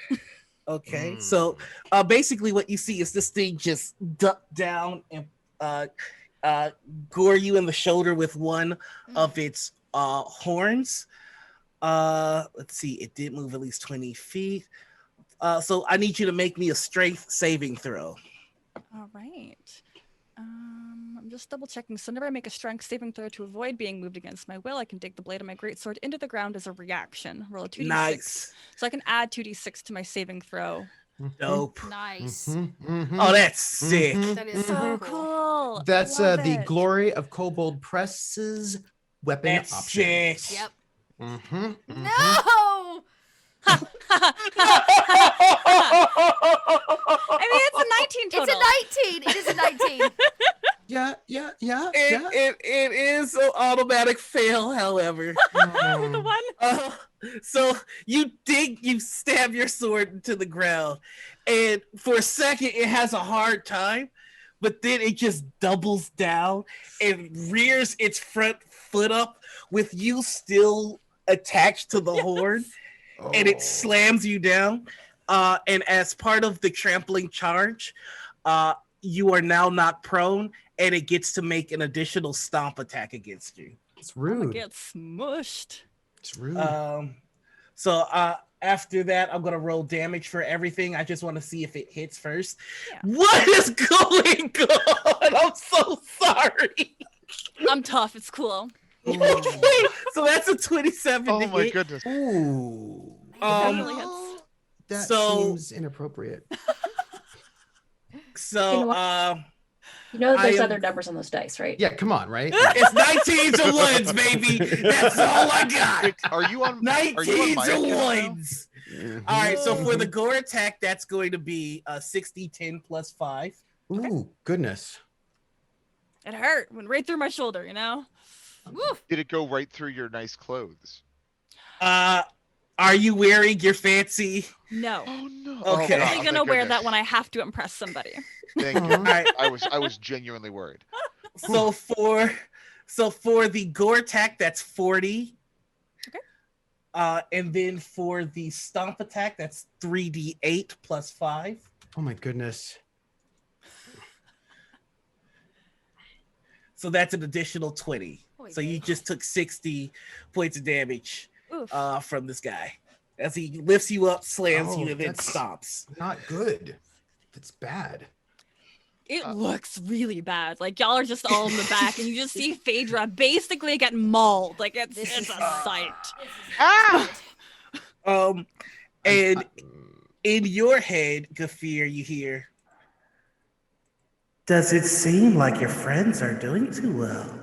Okay, so basically what you see is this thing just duck down and gore you in the shoulder with one of its horns. Let's see, it did move at least 20 feet. So I need you to make me a strength saving throw. All right. I'm just double checking. So whenever I make a strength saving throw to avoid being moved against my will, I can dig the blade of my greatsword into the ground as a reaction. Roll a 2d6. Nice. So I can add 2d6 to my saving throw. Dope. Nice. Oh, that's sick. That is So cool. That's Love the it. glory of Kobold Press's weapon That's option. sick. Yep. Mhm, mhm. No! I mean, it's a 19 total. It's a 19. It is a 19. Yeah. It is an automatic fail, however. The one. So you stab your sword into the ground, and for a second it has a hard time, but then it just doubles down and rears its front foot up with you still attached to the horn, and it slams you down. And as part of the trampling charge, you are now knocked prone, and it gets to make an additional stomp attack against you. It's rude. Get smushed. It's rude. So after that, I'm gonna roll damage for everything. I just want to see if it hits first. Yeah. What is going on? I'm so sorry. I'm tough. It's cool. So that's a 27 Oh to my hit. goodness. Ooh. Definitely hits. That So- seems inappropriate. So, You know there's I am- other numbers on those dice, right? Yeah, come on, right? it's 19s and ones, baby. That's all I got. Are you on 19s my and account now? ones. All right, so for the gore attack, that's going to be 60, 10 plus 5. Ooh, goodness. It hurt. Went right through my shoulder, you know? Woof. Did it go right through your nice clothes? Are you wearing your fancy? No. Oh no. Okay. I'm Oh, only gonna thank wear goodness. that when I have to impress somebody. Thank you. All right. I was genuinely worried. So for the gore attack, that's 40. Okay. And then for the stomp attack, that's 3d8 plus 5. Oh my goodness. So that's an additional 20. Holy So you babe. just took 60 points of damage Oof. from this guy as he lifts you up, slams Oh, you, and then that's- stomps. Not good. That's bad. It looks really bad. Like y'all are just all in the back, and you just see Phaedra basically get mauled. Like it's This a is sight. Ah! And in your head, Gafir, you hear, "Does it seem like your friends are doing too well?"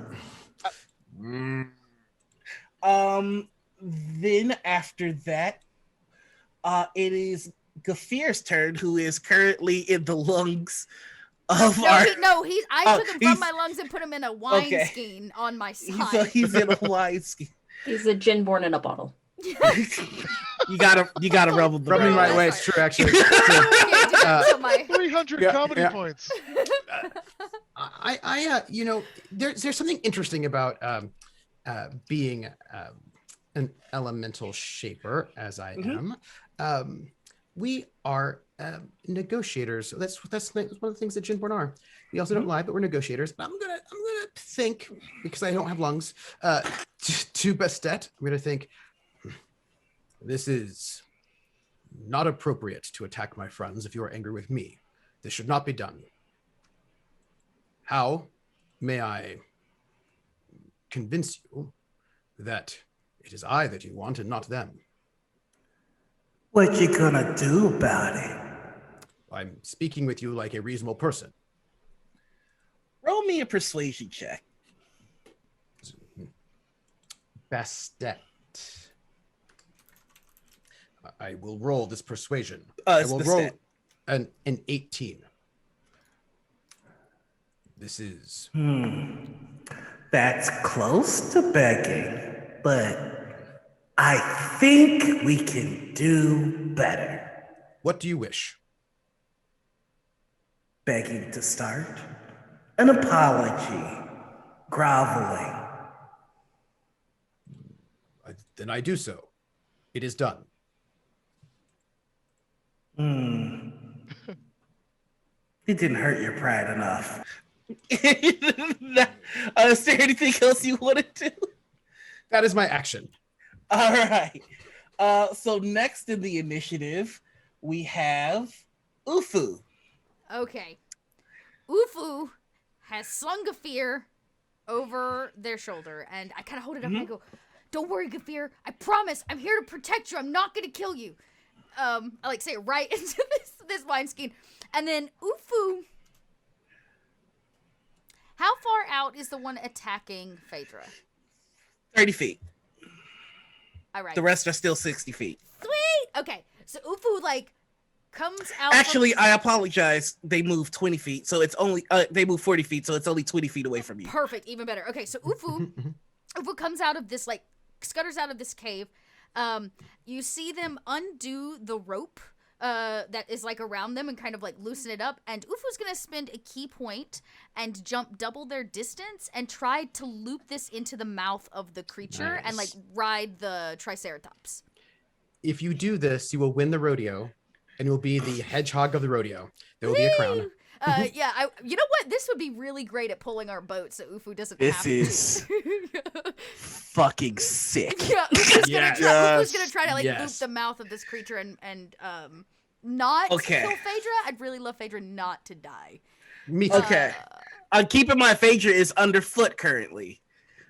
Then after that, it is Gafir's turn, who is currently in the lungs of No, our. I took him he's- from my lungs and put him in a wine Okay. skein on my So side. he's in a wine ski. He's a gin born in a bottle. You gotta rub him the Rubbing right right way. way, it's true, actually. So my 300 Yeah, comedy yeah. points. You know, there's something interesting about being an elemental shaper, as I am. We are negotiators. That's one of the things that Jinborn are. We also don't lie, but we're negotiators. But I'm gonna think, because I don't have lungs, to Bastet. I'm gonna think this is not appropriate to attack my friends if you are angry with me. This should not be done. How may I convince you that it is I that you want and not them? What you gonna do about it? I'm speaking with you like a reasonable person. Roll me a persuasion check. Bastet. I will roll this persuasion. Oh, I it's will roll Bastet. an 18. This is That's close to begging, but I think we can do better. what do you wish? Begging to start, an apology, groveling. Then I do so. It is done. It didn't hurt your pride enough. Is there anything else you want to do? That is my action. All right. So next in the initiative, we have Ufu. Okay. Ufu has slung Gafir over their shoulder, and I kind of hold it up and I go, "Don't worry, Gafir. I promise. I'm here to protect you. I'm not gonna kill you." I like say it right into this wine skein, and then Ufu. How far out is the one attacking Phaedra? 30 feet. All right. The rest are still 60 feet. Sweet. Okay. So Ufu like comes out. Actually, I apologize. They move 20 feet, so it's only they move 40 feet, so it's only 20 feet away from you. Perfect. Even better. Okay. So Ufu comes out of this like scutters out of this cave. You see them undo the rope that is like around them and kind of like loosen it up. And Ufu's gonna spend a key point and jump double their distance and try to loop this into the mouth of the creature and like Nice. ride the Triceratops. If you do this, you will win the rodeo, and you'll be the hedgehog of the rodeo. There will be a crown. Yeah, you know what? This would be really great at pulling our boat, so Ufu doesn't This have is to. fucking sick. Yeah, Ufu's Yes. gonna try to like loop Yes. the mouth of this creature and not Okay. kill Phaedra. I'd really love Phaedra not to die. Me too. Okay. Keep in mind, Phaedra is underfoot currently.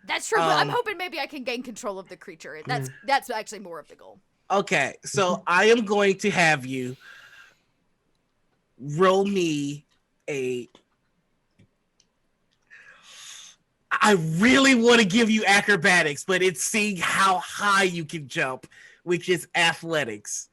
That's true, but I'm Um, hoping maybe I can gain control of the creature. That's actually more of the goal. Okay, so I am going to have you roll me I really want to give you acrobatics, but it's seeing how high you can jump, which is athletics.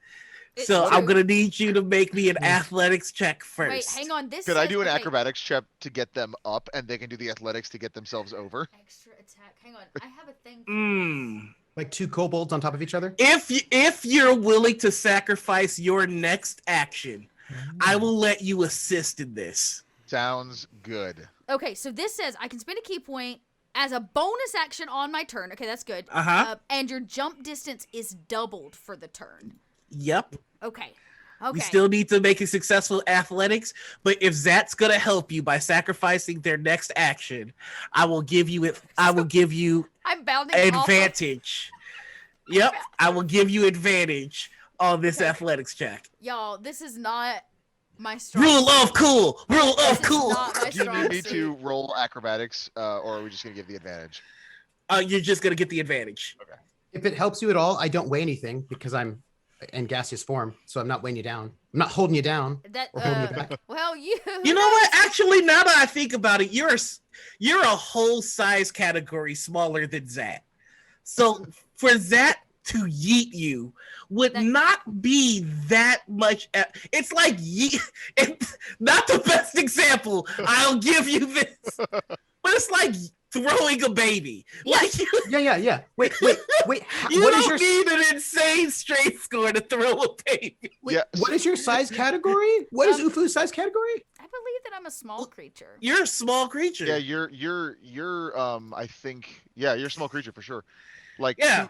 So I'm going to need you to make me an athletics check first. Wait, hang on. This Could I says- do an okay. acrobatics check to get them up, and they can do the athletics to get themselves over? Extra attack. Hang on. I have a thing. Like 2 kobolds on top of each other? If you're willing to sacrifice your next action, I will let you assist in this. Sounds good. Okay, so this says I can spend a key point as a bonus action on my turn. Okay, that's good. And your jump distance is doubled for the turn. Yep. Okay. You still need to make a successful athletics, but if Zat's gonna help you by sacrificing their next action, I will give you it. I will give you I'm bounding advantage. Yep, I will give you advantage on this athletics check. Y'all, this is not my strong Rule of cool. Rule This of is cool. not my Do you strong need suit. to roll acrobatics, or are we just going to give the advantage? You're just gonna get the advantage. If it helps you at all, I don't weigh anything because I'm in gaseous form, so I'm not weighing you down. I'm not holding you down That or holding you back. well, you You know what? Actually, now that I think about it, you're a whole size category smaller than Zat. So for Zat to yeet you would not be that much. It's like it's not the best example. I'll give you this, but it's like throwing a baby. Like Yeah. Wait. you What is don't your need an insane straight score to throw a baby. Yeah. what is your size category? What is Ufu's size category? I believe that I'm a small creature. You're a small creature. Yeah, you're I think you're a small creature for sure. Like Yeah.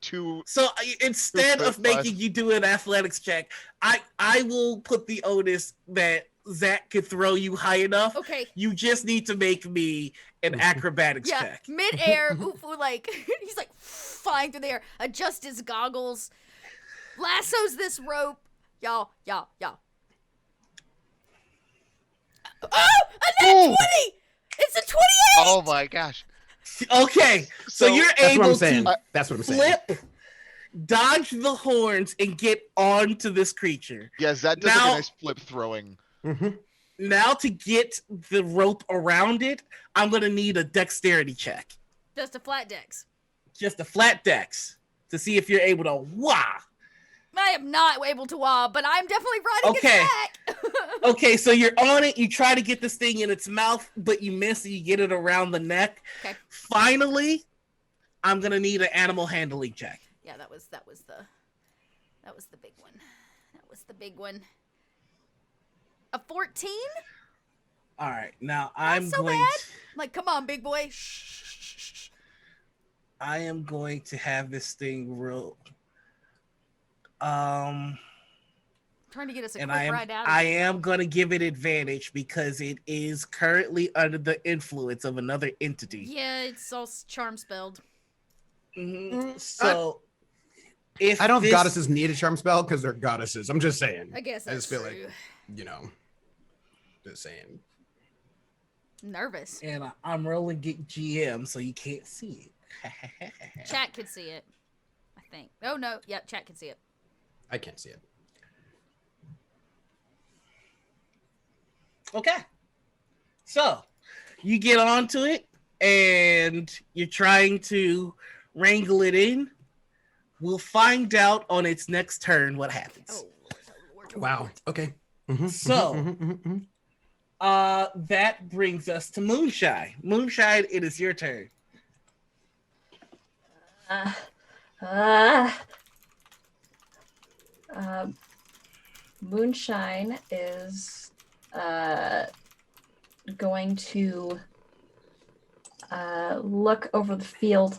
two. So instead of 2'5". making you do an athletics check, I will put the onus that Zach could throw you high enough. Okay. You just need to make me an acrobatics Yeah, check. mid-air, Ufu, like, he's like flying through the air, adjusts his goggles, lassos this rope. Y'all. Oh! A net 20! It's a 28! Oh my gosh. Okay, so you're That's what able I'm saying. to That's what I'm saying. flip, dodge the horns, and get onto this creature. Yes, that does like Now- a nice flip throwing. Now to get the rope around it, I'm gonna need a dexterity check. Just a flat dex. Just a flat dex to see if you're able to wah. I am not able to wob, but I'm definitely riding Okay. its back. Okay, so you're on it. You try to get this thing in its mouth, but you miss. And you get it around the neck. Okay. Finally, I'm gonna need an animal handling check. Yeah, that was the big one. That was the big one. A 14? All right, now I'm so going. bad. Like, come on, big boy. Shh. I am going to have this thing real. Trying to get us a And quick ride out. I am gonna give it advantage because it is currently under the influence of another entity. Yeah, it's all charm spelled. So, if I don't know if this- goddesses need a charm spell because they're goddesses. I'm just saying. I guess I just that's feel true. like, just saying. Nervous. and I'm rolling get GM, so you can't see it. Chat could see it, I think. Oh no, yeah, chat can see it. I can't see it. Okay. So you get onto it and you're trying to wrangle it in. We'll find out on its next turn what happens. Oh, Wow. Okay. So that brings us to Moonshine. Moonshine, it is your turn. Moonshine is going to look over the field,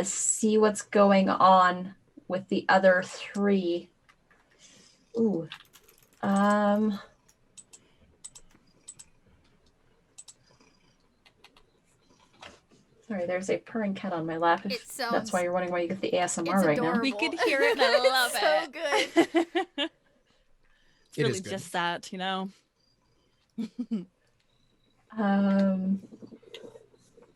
see what's going on with the other three. Ooh. Sorry, there's a purring cat on my lap. It sounds- That's why you're wondering why you get the ASMR It's right now. adorable. We could hear it and I love So it. good. It's It really is good. just that, you know.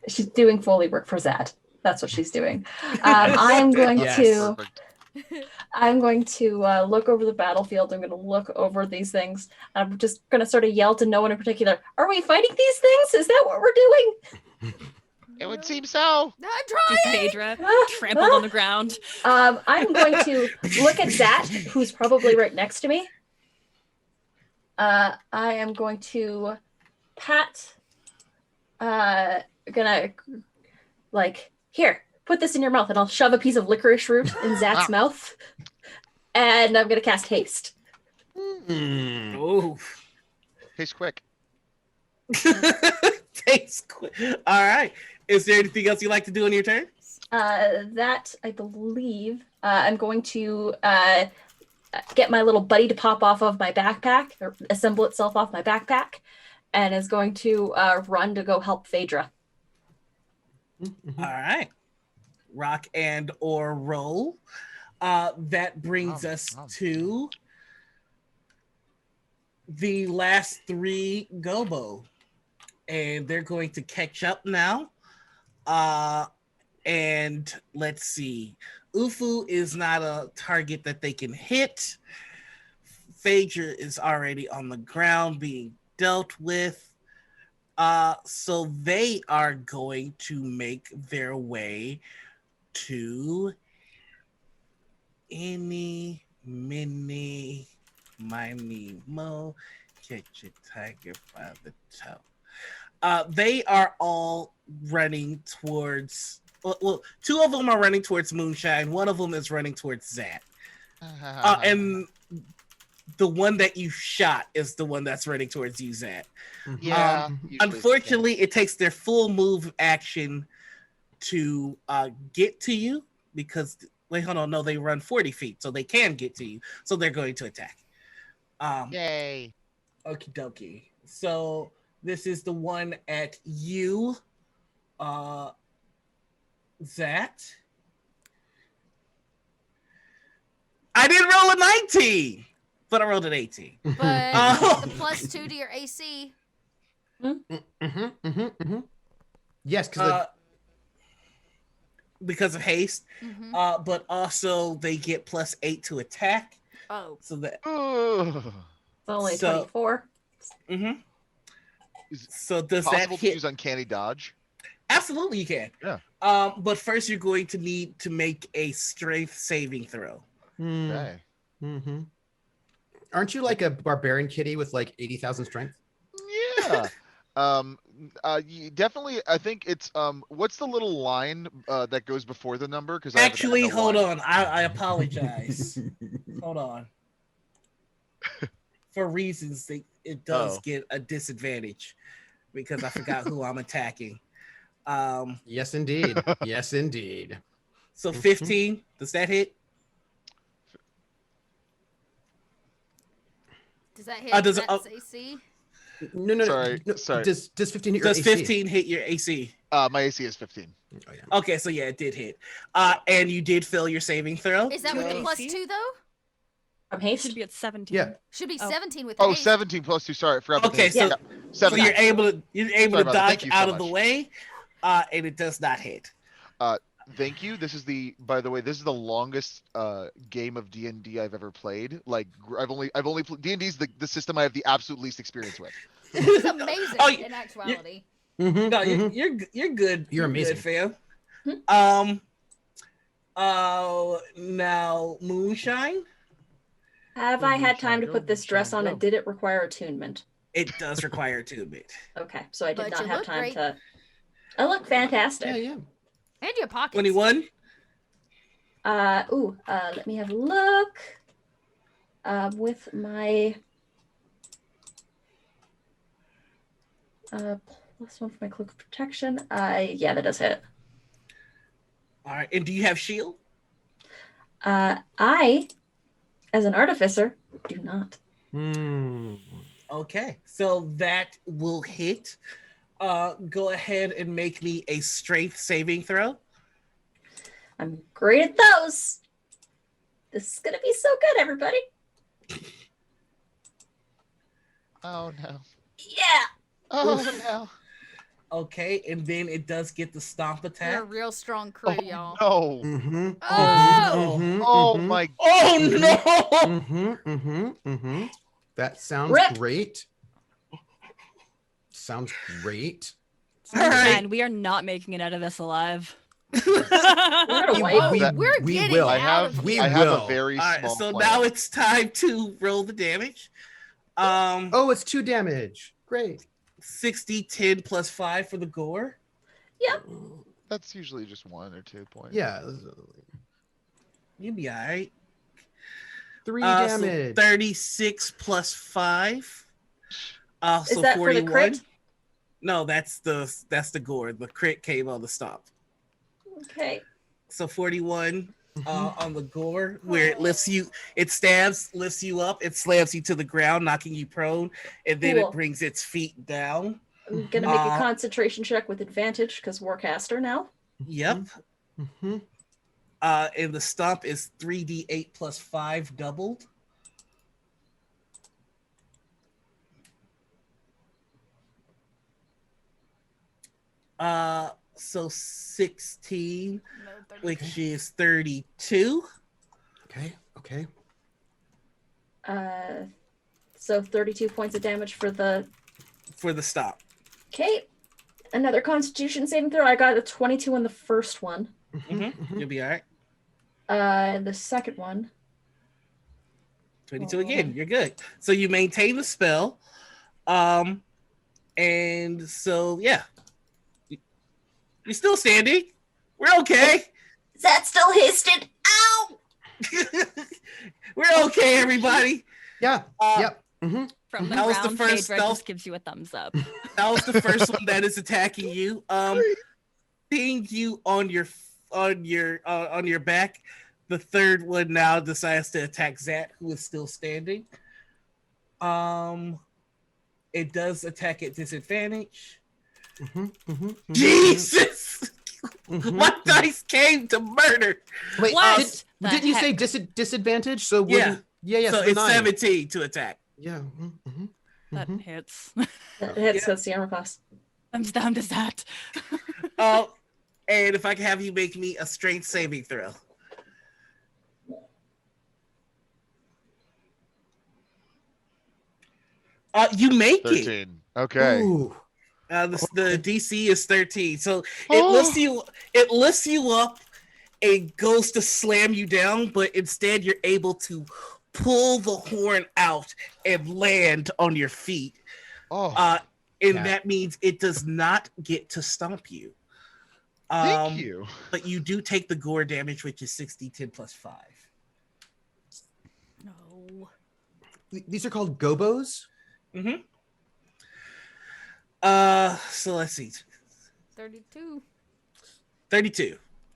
She's doing Foley work for Zad. That's what she's doing. I am going Yes. to. Perfect. I'm going to look over the battlefield. I'm going to look over these things. I'm just going to sort of yell to no one in particular. Are we fighting these things? Is that what we're doing? It would seem so. I'm Just trying. Phaedra trampled on the ground. I'm going to look at Zat, who's probably right next to me. I am going to pat. Gonna here, put this in your mouth, and I'll shove a piece of licorice root in Zat's mouth, and I'm gonna cast haste. Oh. Taste quick. Tastes quick. All right. Is there anything else you'd like to do in your turn? That I believe I'm going to get my little buddy to pop off of my backpack, or assemble itself off my backpack, and is going to run to go help Phaedra. All right. Rock and or roll. That brings us to the last 3 Gobo. And they're going to catch up now. And let's see. Ufu is not a target that they can hit. Phaedra is already on the ground being dealt with. So they are going to make their way to any, mini, miny, mo, catch a tiger by the toe. They are all running towards, well, 2 of them are running towards Moonshine. 1 of them is running towards Zat. And the one that you shot is the one that's running towards you, Zat. Yeah. Unfortunately, it takes their full move action to get to you because, wait, hold on, no, they run 40 feet, so they can get to you. So they're going to attack. Yay. Okie dokie. So this is the one at you, Zat. I didn't roll a 19, but I rolled an 18. But the +2 to your AC. Yes, because of haste, but also they get +8 to attack. Oh, so that It's only 24. So does that Possible to hit? use uncanny dodge? Absolutely, you can. Yeah. But first, you're going to need to make a strength saving throw. Okay. Aren't you like a barbarian kitty with like 80,000 strength? Yeah. Definitely. I think it's what's the little line that goes before the number? Because actually, hold on. I apologize. Hold on. For reasons, it does get a disadvantage because I forgot who I'm attacking. Yes, indeed. Yes, indeed. So 15, does that hit? Does that hit does Zat's AC? No. Sorry. Does 15 hit your Does AC? 15 hit your AC? My AC is 15. Oh, yeah. Okay, so yeah, it did hit. And you did fail your saving throw. Is that with the +2 though? From haste? Should be at 17. Yeah. Should be 17 with Oh, haste. 17 +2. Sorry, I forgot. Okay, so, yeah. so 17. you're able to about that. dodge Thank you so out of the much. way, and it does not hit. Thank you. This is by the way, this is the longest game of D&D I've ever played. Like I've only D&D is the system I have the absolute least experience with. It's amazing in actuality. No, you're good. You're amazing, good, fam. Now Moonshine. Have I had time to put this dress on, and did it require attunement? It does require attunement. Okay, so I did But not you have look time great. to. I look fantastic. Yeah. And your pockets. 21. Let me have a look. With my +1 for my cloak of protection. Yeah, that does hit. All right, and do you have shield? I, as an artificer, do not. Okay, so that will hit. Go ahead and make me a strength saving throw. I'm great at those. This is gonna be so good, everybody. Oh no. Yeah. Oh no. Okay, and then it does get the stomp We're a attack. real strong crew, y'all. No. Mm-hmm. Oh! Oh my. Oh no! That sounds Rip. great. Sounds great. All right. Man, we are not making it out of this alive. We're gonna We- wipe. we- We're we getting will. I out have of We here. I have will. a very All right, small so plan. now it's time to roll the damage. Oh, it's 2 damage. Great. 60, 10 plus 5 for the gore. That's usually just 1 or 2 points. Yeah. You'll be all right. 3 So damage. 36 plus 5. Is So that 41. for the crit? No, that's the gore. The crit came on the stomp. Okay. So 41 Mhm. on the gore, where it lifts you, lifts you up, it slams you to the ground, knocking you prone, and then Cool. it brings its feet down. I'm gonna make a Uh, concentration check with advantage because Warcaster now. Yep. Mhm. And the stomp is 3d8 plus 5 doubled. So 16, No, 30. which is 32. Okay. So 32 points of damage for the. For the stop. Okay. Another Constitution saving throw. I got a 22 on the first one. You'll be all right. The second one. 22 again. You're good. So you maintain the spell. And so, yeah. You're still standing. We're okay. Is that still histed? Ow! We're okay, everybody. Yeah. Uh, Yep. Mm-hmm. From the That was the ground, first- Phaedra that was- just gives you a thumbs up. That was the first one that is attacking you. Seeing you on your back. The third one now decides to attack Zat, who is still standing. It does attack at disadvantage. Jesus! My dice came to murder. Wait, What? didn't you say disadvantage? So wouldn't, yeah. So the it's 9. 17 to attack. Yeah. Mm-hmm. That hits. That hits. That's the armor class. I'm down to that. And if I can have you make me a strength saving throw. You make it. 13. Okay. Ooh. The DC is 13, so it lifts you up and goes to slam you down, but instead you're able to pull the horn out and land on your feet. Oh, And Yeah. that means it does not get to stomp you. thank you. But you do take the gore damage, which is 60, 10 plus 5. No. These are called gobos. Mm-hmm. So let's see. 32.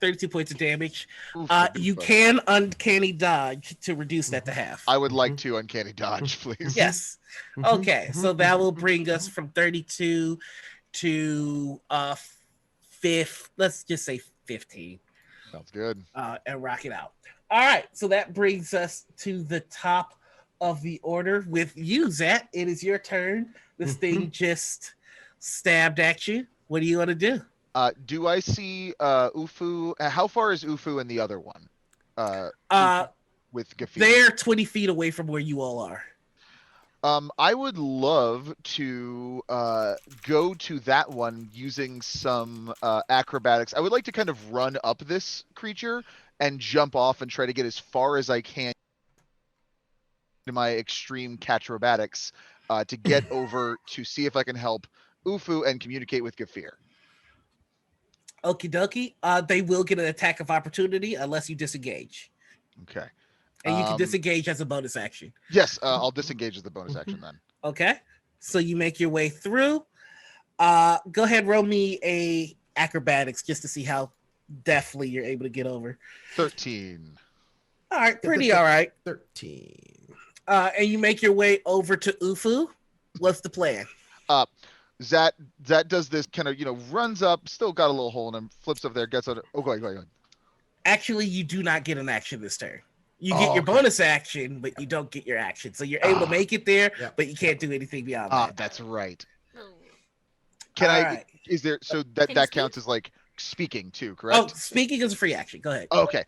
32 points of damage. Oof, that'd be You fun. can uncanny dodge to reduce that to half. I would like to uncanny dodge, please. Yes. Mhm, Okay, mhm, so that will mhm, bring us from 32 to let's just say 15. Sounds good. And rock it out. All right, so that brings us to the top of the order with you, Zat. It is your turn. This thing just stabbed at you. What do you want to do? Do I see Ufu? How far is Ufu and the other one? With Gafir. They're 20 feet away from where you all are. I would love to go to that one using some acrobatics. I would like to kind of run up this creature and jump off and try to get as far as I can to my extreme catchrobatics to get over to see if I can help Ufu and communicate with Gafir. Okie dokie. They will get an attack of opportunity unless you disengage. Okay. And you can disengage as a bonus action. Yes, I'll disengage as the bonus action then. Okay. So you make your way through. Go ahead, roll me a acrobatics just to see how deftly you're able to get over. 13. All right, pretty all right. 13. And you make your way over to Ufu. What's the plan? Zat does this kind of, runs up, still got a little hole in him, flips up there, gets on. Oh, go ahead. Actually, you do not get an action this turn. You get your okay. bonus action, but you don't get your action. So you're able to make it there, Yeah. but you can't do anything beyond Ah, that. that's right. Can All I? right. Is there? So Can that you that speak? counts as like speaking too, Oh, correct? speaking is a free action. Go ahead. Okay.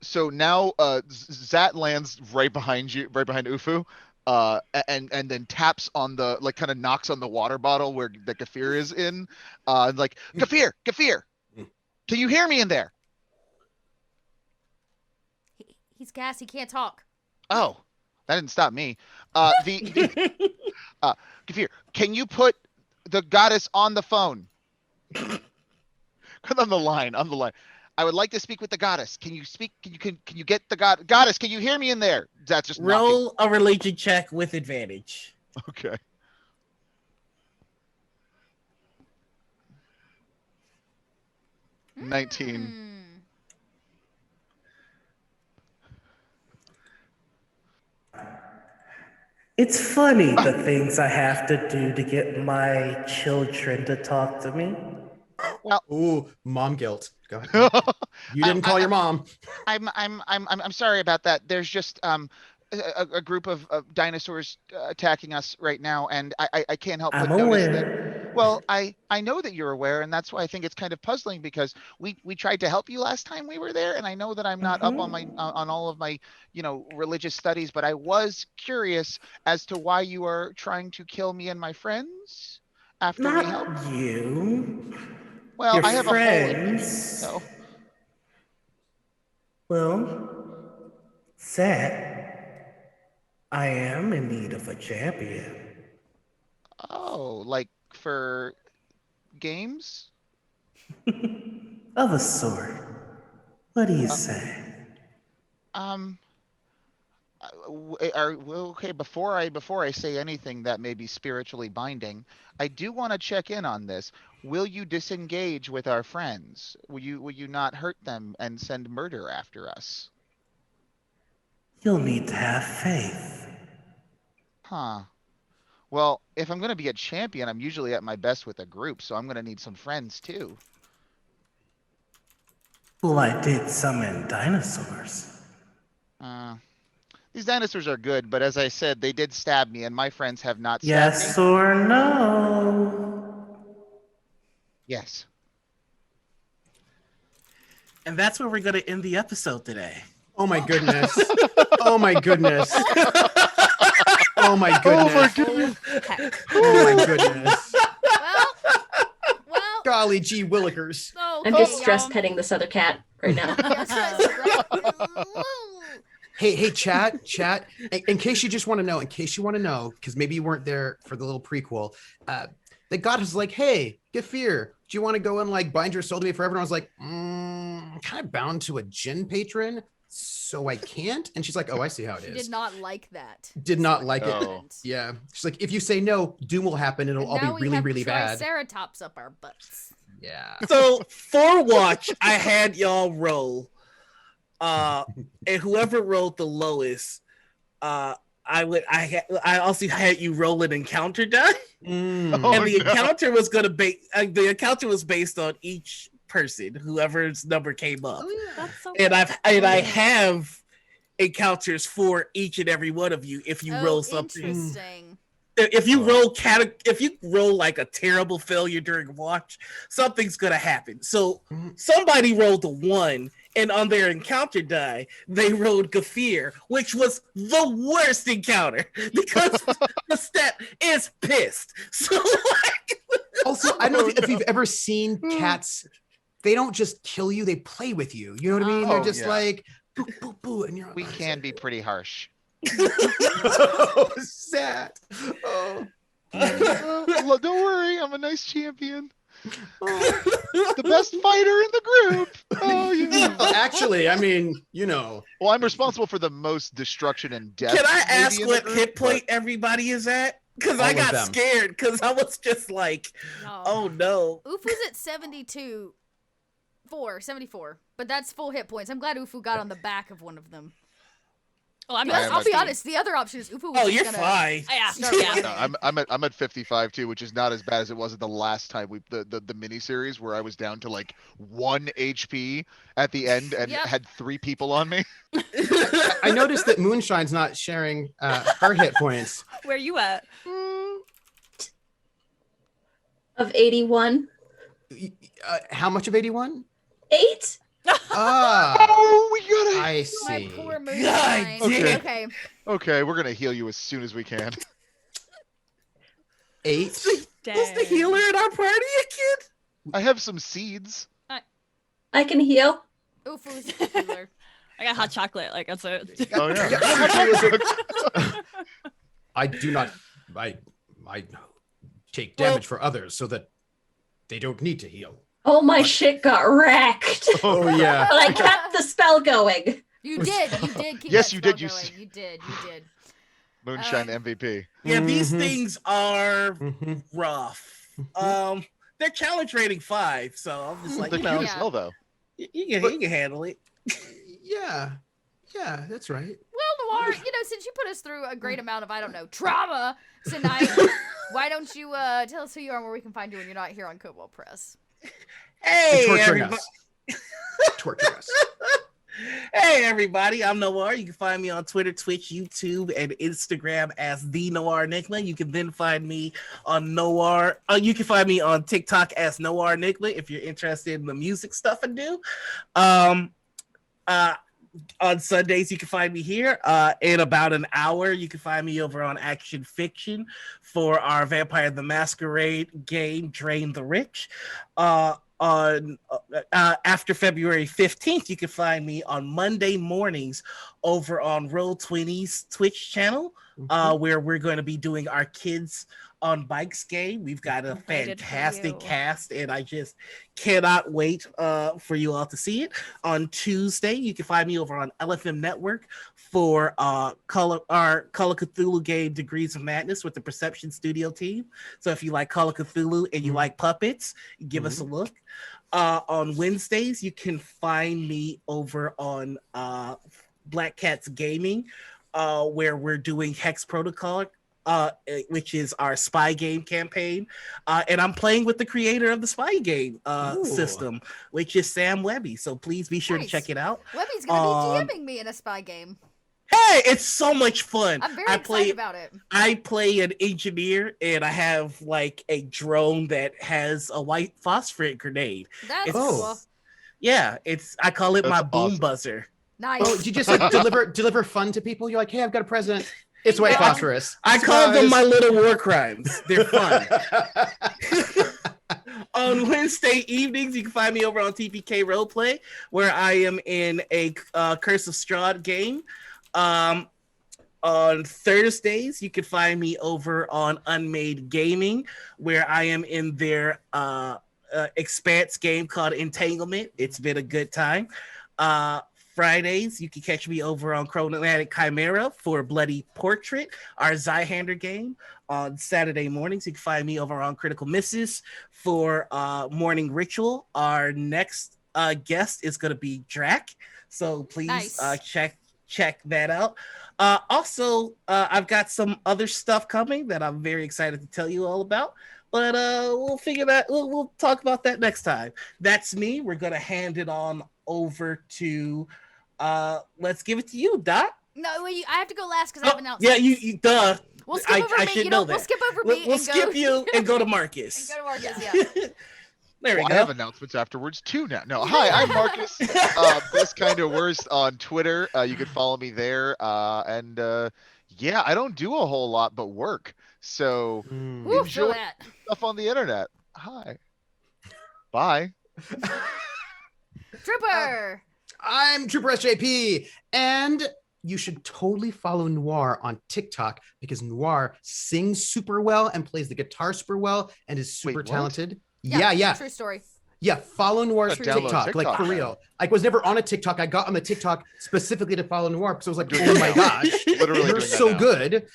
So now Zat lands right behind you, right behind Ufu, and then taps on the like kind of knocks on the water bottle where the Gafir is in, and like Gafir, can you hear me in there? He's gassed. He can't talk. Oh, that didn't stop me. Gafir, can you put the goddess on the phone? On the line. I would like to speak with the goddess. Can you speak? Can you get the goddess? Can you hear me in there? That's just knocking. Roll a religion check with advantage. Okay. Mm. 19. It's funny the things I have to do to get my children to talk to me. Ooh, mom guilt. Go ahead. You didn't call your mom. I'm sorry about that. There's just a group of dinosaurs attacking us right now, and I can't help but I'm notice that. aware. Well, I know that you're aware, and that's why I think it's kind of puzzling because we tried to help you last time we were there, and I know that I'm not up on my on all of my religious studies, but I was curious as to why you are trying to kill me and my friends after we helped. Not you. Well, Your I have friends. a whole. So. Well, Zach, I am in need of a champion. Oh, like for games? Of a sort. What do you say? Okay, before I say anything that may be spiritually binding, I do want to check in on this. Will you disengage with our friends? Will you not hurt them and send murder after us? You'll need to have faith. Huh. Well, if I'm going to be a champion, I'm usually at my best with a group, so I'm going to need some friends too. Well, I did summon dinosaurs. These dinosaurs are good, but as I said, they did stab me, and my friends have not stabbed Yes me. or no? Yes. And that's where we're going to end the episode today. Oh my goodness. Oh my goodness. Oh my goodness. Heck. Oh my goodness. Well. Golly gee willikers. So I'm just stress petting this other cat right now. Hey, chat. In case you just want to know, because maybe you weren't there for the little prequel, the god was like, hey, Gafir, do you want to go and like bind your soul to me forever? And I was like, I'm kind of bound to a Jinn patron, so I can't. And she's like, oh, I see how it is. Did not like that. Did not like it. Oh. Yeah. She's like, if you say no, doom will happen. And it'll all be really, really bad. Triceratops up our butts. Yeah. So for watch, I had y'all roll. And whoever rolled the lowest, I also had you roll an encounter die, and the encounter was the encounter was based on each person, whoever's number came up. That's so And I have encounters for each and every one of you if you roll something. Interesting. If you roll like a terrible failure during watch, something's gonna happen. So somebody rolled a 1, and on their encounter die, they rolled Gafir, which was the worst encounter because the stat is pissed. So Also, I don't know if you've ever seen cats. They don't just kill you; they play with you. You know what I mean? They're just like boo, boo, boo, and you're. We can be pretty harsh. Oh, sad. Oh. Don't worry, I'm a nice champion. The best fighter in the group. Oh, yeah. Well, actually, I mean, you know. Well, I'm responsible for the most destruction and death. can I maybe ask in the what group, hit point everybody is at? Because I All of got them. scared because I was just like, oh no. Ufu's at 74, but that's full hit points. I'm glad Ufu got on the back of one of them. Oh, I'm Because I I'll be am honest, the other option is Ufu was Oh, just you're gonna fine. Yeah. start Yeah. yapping. No, I'm at 55 too, which is not as bad as it was at the last time the mini series where I was down to like 1 HP at the end and Yep. had 3 people on me. I noticed that Moonshine's not sharing her hit points. Where you at? Of 81. How much of 81? 8? Oh, we gotta. I My see. poor God moonshine. damn. Okay. Okay, we're gonna heal you as soon as we can. 8. Was the healer in our party a kid? I have some seeds. I can heal. Oof, who's the healer? I got hot chocolate. Like that's it. Oh yeah. I do not. I take damage for others so that they don't need to heal. Oh, my shit got wrecked. Oh yeah. But I kept the spell going. You did keep Yes, that you spell did, you going. s- You did. Moonshine MVP. Yeah, these Mhm. things are Mhm. rough. They're challenge rating 5, so I'm just like, They're you know, cute as hell though. you can handle it. Yeah. Yeah, that's right. Well, Noir, since you put us through a great amount of, I don't know, trauma tonight, why don't you tell us who you are and where we can find you when you're not here on Kobold Press? Hey, Torturing everybody. us. Torture us. Hey everybody, I'm Noir. You can find me on Twitter, Twitch, YouTube, and Instagram as the Noir Nickla. You can then find me on Noir. You can find me on TikTok as Noir Nickla if you're interested in the music stuff I do. On Sundays, you can find me here. In about an hour, you can find me over on Action Fiction for our Vampire the Masquerade game, Drain the Rich. After February 15th, you can find me on Monday mornings over on Roll20's Twitch channel, where we're going to be doing our Kids on Bikes game. We've got a Excited for fantastic you. cast, and I just cannot wait for you all to see it. On Tuesday, you can find me over on LFM Network for our Call of Cthulhu game Degrees of Madness with the Perception Studio team. So if you like Call of Cthulhu and you like puppets, give us a look. On Wednesdays, you can find me over on Black Cats Gaming, where we're doing Hex Protocol, which is our spy game campaign. And I'm playing with the creator of the spy game system, which is Sam Webby. So please be sure to Nice. check it out. Webby's going to be DMing me in a spy game. Hey, it's so much fun. I'm very excited about it. I play an engineer, and I have like a drone that has a white phosphorus grenade. That's It's- cool. Yeah, I call it my That's boom awesome. buzzer. Nice. Oh, you just like deliver fun to people? You're like, hey, I've got a present. It's white Yeah. phosphorus. I call them Surprise. my little war crimes. They're fun. On Wednesday evenings, you can find me over on TPK Roleplay, where I am in a Curse of Strahd game. On Thursdays, you can find me over on Unmade Gaming, where I am in their Expanse game called Entanglement. It's been a good time. Fridays, you can catch me over on Chromatic Chimera for Bloody Portrait, our Zyhander game. On Saturday mornings, you can find me over on Critical Misses for Morning Ritual. Our next guest is going to be Drac, so please Nice. check that out. Also, I've got some other stuff coming that I'm very excited to tell you all about. But we'll figure that. We'll talk about that next time. That's me. We're gonna hand it on over to. Let's give it to you, Dot. No, I have to go last because I have announced. Yeah, you duh. We'll skip over I me. should You know, know we'll that. skip over me. We'll and skip go, you and go to Marcus. And go to Marcus. Yeah. There we Well, go. I have announcements afterwards too now. No, hi, I'm Marcus. Best kind of worst on Twitter. You can follow me there. Yeah, I don't do a whole lot but work. So Woo, feel enjoy that. stuff on the internet. Hi. Bye. Trooper. I'm Trooper SJP, and you should totally follow Noir on TikTok because Noir sings super well and plays the guitar super well and is super Wait, what? talented. Yeah. True story. Yeah, follow Noir's Gotta download TikTok, like TikTok for now. real. I was never on a TikTok. I got on the TikTok specifically to follow Noir because I was like, Doing oh it my now. gosh, Literally you're doing that so now. good.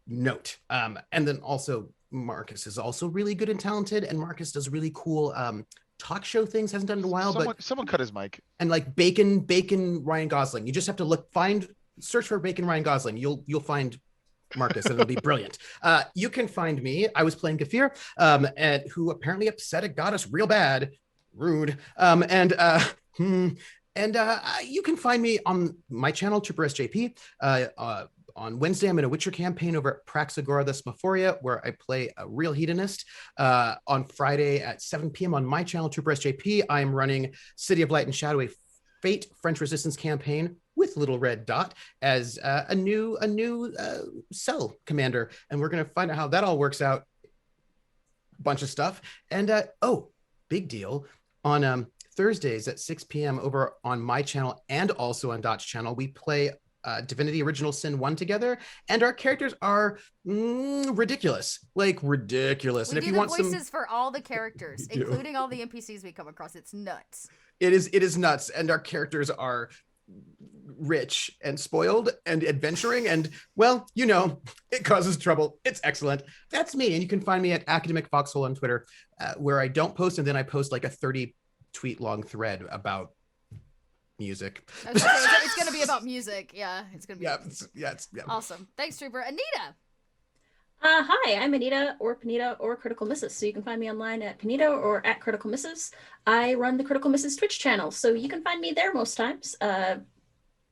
Note. And then also Marcus is also really good and talented, and Marcus does really cool talk show things. Hasn't done in a while, Someone cut his mic. and like bacon Ryan Gosling. You just have to search for bacon Ryan Gosling. You'll find Marcus, and it'll be brilliant. You can find me. I was playing Kafir, and who apparently upset a goddess real bad. Rude. You can find me on my channel, Trooper SJP, On Wednesday, I'm in a Witcher campaign over at Praxagora the Smophoria, where I play a real hedonist. On Friday at 7 p.m. on my channel, Trooper SJP, I am running City of Light and Shadow, a Fate French Resistance campaign with Little Red Dot as a new cell commander, and we're going to find out how that all works out. Bunch of stuff, and big deal on Thursdays at 6 p.m. over on my channel and also on Dot's channel, we play Divinity Original Sin 1 together, and our characters are ridiculous. We And if do you the want voices for all the characters, We do. including all the NPCs we come across. It's nuts. it is nuts, and our characters are rich and spoiled and adventuring, and well, it causes trouble. It's excellent. That's me, and you can find me at Academic Foxhole on Twitter, where I don't post, and then I post like a 30 tweet long thread about music. Okay, so it's going to be about music. Yeah, it's going to be. Yeah. Awesome. Thanks, Trooper. Anita. Hi, I'm Anita or Panita or Critical Misses. So you can find me online at Panita or at Critical Misses. I run the Critical Misses Twitch channel, so you can find me there most times,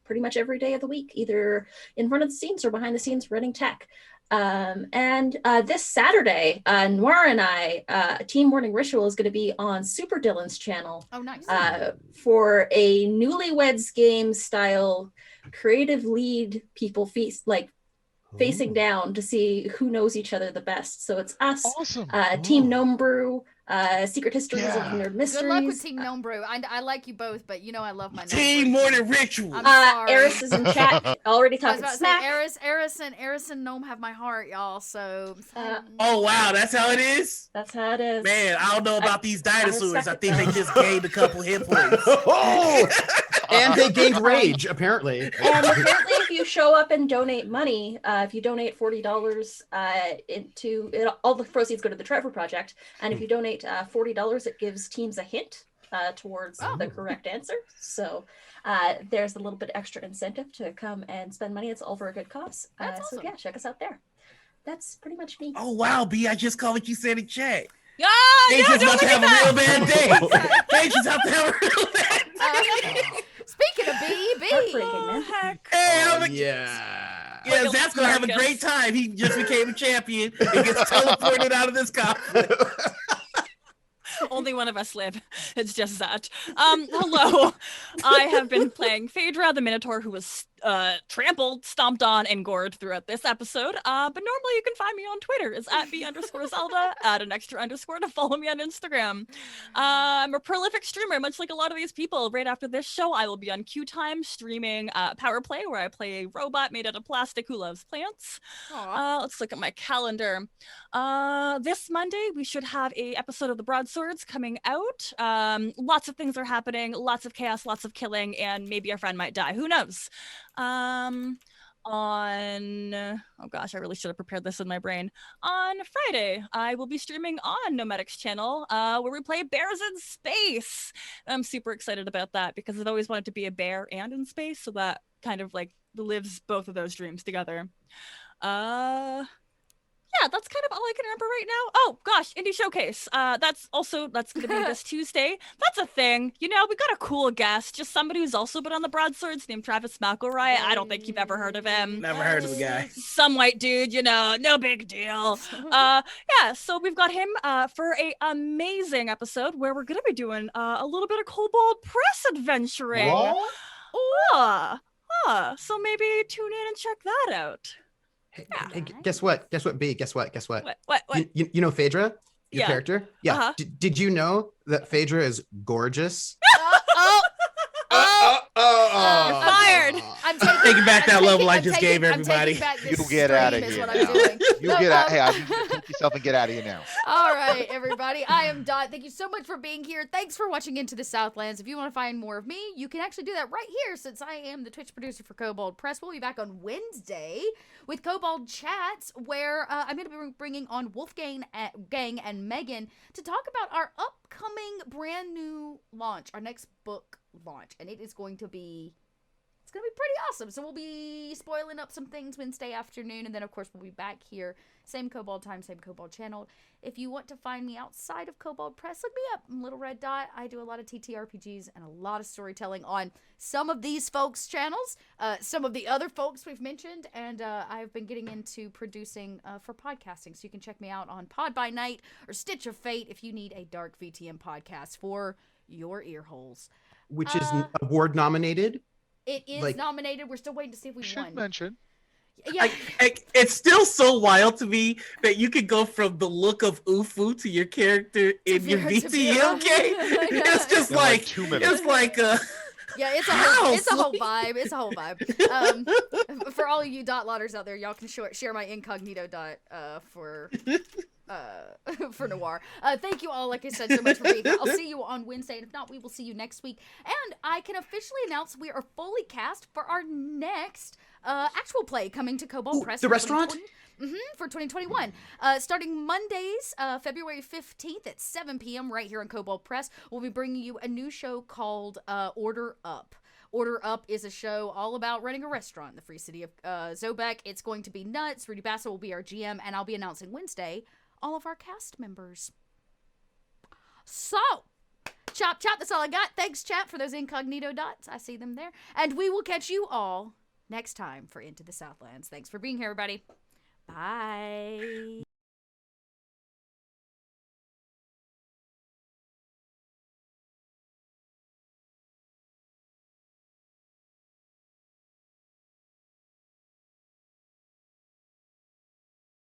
pretty much every day of the week, either in front of the scenes or behind the scenes running tech. And this Saturday, Noir and I, Team Morning Ritual is going to be on Super Dylan's channel. Oh, nice. For a newlyweds game style creative lead people feast, facing down to see who knows each other the best. So it's us, Awesome. Team Gnome Brew, Secret Histories of Nerd Mysteries. Good luck with Team Gnome Brew. I like you both, but I love my Gnome Team Brew. Morning Ritual. I'm sorry. Eris is in chat, already I was talking about to smack. say, Eris and Gnome have my heart, y'all. So. Oh wow, that's how it is. That's how it is. Man, I don't know about these dinosaurs. I suck think it they just gained a couple hit points. And they gained rage, apparently. And apparently, if you show up and donate money, if you donate $40 into it, all the proceeds go to the Trevor Project. And if you donate $40, it gives teams a hint towards the correct answer. So there's a little bit extra incentive to come and spend money. It's all for a good cause. That's awesome. So yeah, check us out there. That's pretty much me. Oh wow, B, I just caught what you said in chat. Yeah, Paige is about to have a real bad day. Paige is about to have a real bad day. Speaking of B, Heartbreaking, man. heck. Hey, I'm Yeah. Yeah, Zach's gonna have a great time. He just became a champion and gets teleported out of this conflict. Only one of us live. It's just that. Hello. I have been playing Phaedra, the Minotaur, who was trampled, stomped on, and gored throughout this episode. But normally you can find me on Twitter. It's at B_Zelda. Add an extra underscore to follow me on Instagram. I'm a prolific streamer, much like a lot of these people. Right after this show, I will be on Q Time streaming Power Play, where I play a robot made out of plastic who loves plants. Let's look at my calendar. This Monday, we should have a episode of The Broadswords coming out. Lots of things are happening, lots of chaos, lots of killing, and maybe a friend might die. Who knows? Oh gosh, I really should have prepared this in my brain. On Friday, I will be streaming on Nomadics channel, where we play Bears in Space. I'm super excited about that because I've always wanted to be a bear and in space, so that kind of lives both of those dreams together. Yeah, that's kind of all I can remember right now. Oh gosh, Indie Showcase. That's going to be this Tuesday. That's a thing. We got a cool guest, just somebody who's also been on the Broadswords named Travis McElroy. I don't think you've ever heard of him. Never heard of the guy. Some white dude, no big deal. Yeah, so we've got him for a amazing episode where we're gonna be doing a little bit of Kobold press adventuring. What? So maybe tune in and check that out. Hey, guess what, B? Guess what? What? You know Phaedra? Your Yeah. character? Yeah. Uh-huh. Did you know that Phaedra is gorgeous? You're fired. I'm Taking back that level I I'm just taking- gave everybody. I'm taking back this You get outta stream is here what I'm now. doing. You No, get out. Hey, I need you to take yourself and get out of here now. All right, everybody. I am Dot. Thank you so much for being here. Thanks for watching Into the Southlands. If you want to find more of me, you can actually do that right here since I am the Twitch producer for Kobold Press. We'll be back on Wednesday with Kobold Chats, where I'm going to be bringing on Wolfgang Gang and Megan to talk about our upcoming brand new launch, our next book launch. And it's going to be It's going to be pretty awesome. So we'll be spoiling up some things Wednesday afternoon. And then, of course, we'll be back here. Same Kobold time, same Kobold channel. If you want to find me outside of Kobold Press, look me up. I'm Little Red Dot. I do a lot of TTRPGs and a lot of storytelling on some of these folks' channels, some of the other folks we've mentioned, and I've been getting into producing for podcasting. So you can check me out on Pod by Night or Stitch of Fate if you need a dark VTM podcast for your ear holes. Which is award nominated. It is nominated. We're still waiting to see if we Should won. mention. Yeah. It's still so wild to me that you could go from the look of Ufu to your character in your VTM game. It's just like 2 minutes. It's like yeah, it's a whole vibe. It's a whole vibe. For all of you dot lotters out there, y'all can share my incognito dot for Noir. Thank you all, like I said, so much for being here. I'll see you on Wednesday, and if not, we will see you next week. And I can officially announce we are fully cast for our next actual play coming to Kobold Press. The restaurant? For 2021. Starting Mondays, February 15th at 7 p.m. right here on Kobold Press, we'll be bringing you a new show called Order Up. Order Up is a show all about running a restaurant in the free city of Zobek. It's going to be nuts. Rudy Bassett will be our GM, and I'll be announcing Wednesday all of our cast members. So, chop, that's all I got. Thanks, chat, for those incognito dots. I see them there. And we will catch you all next time for Into the Southlands. Thanks for being here, everybody. Bye.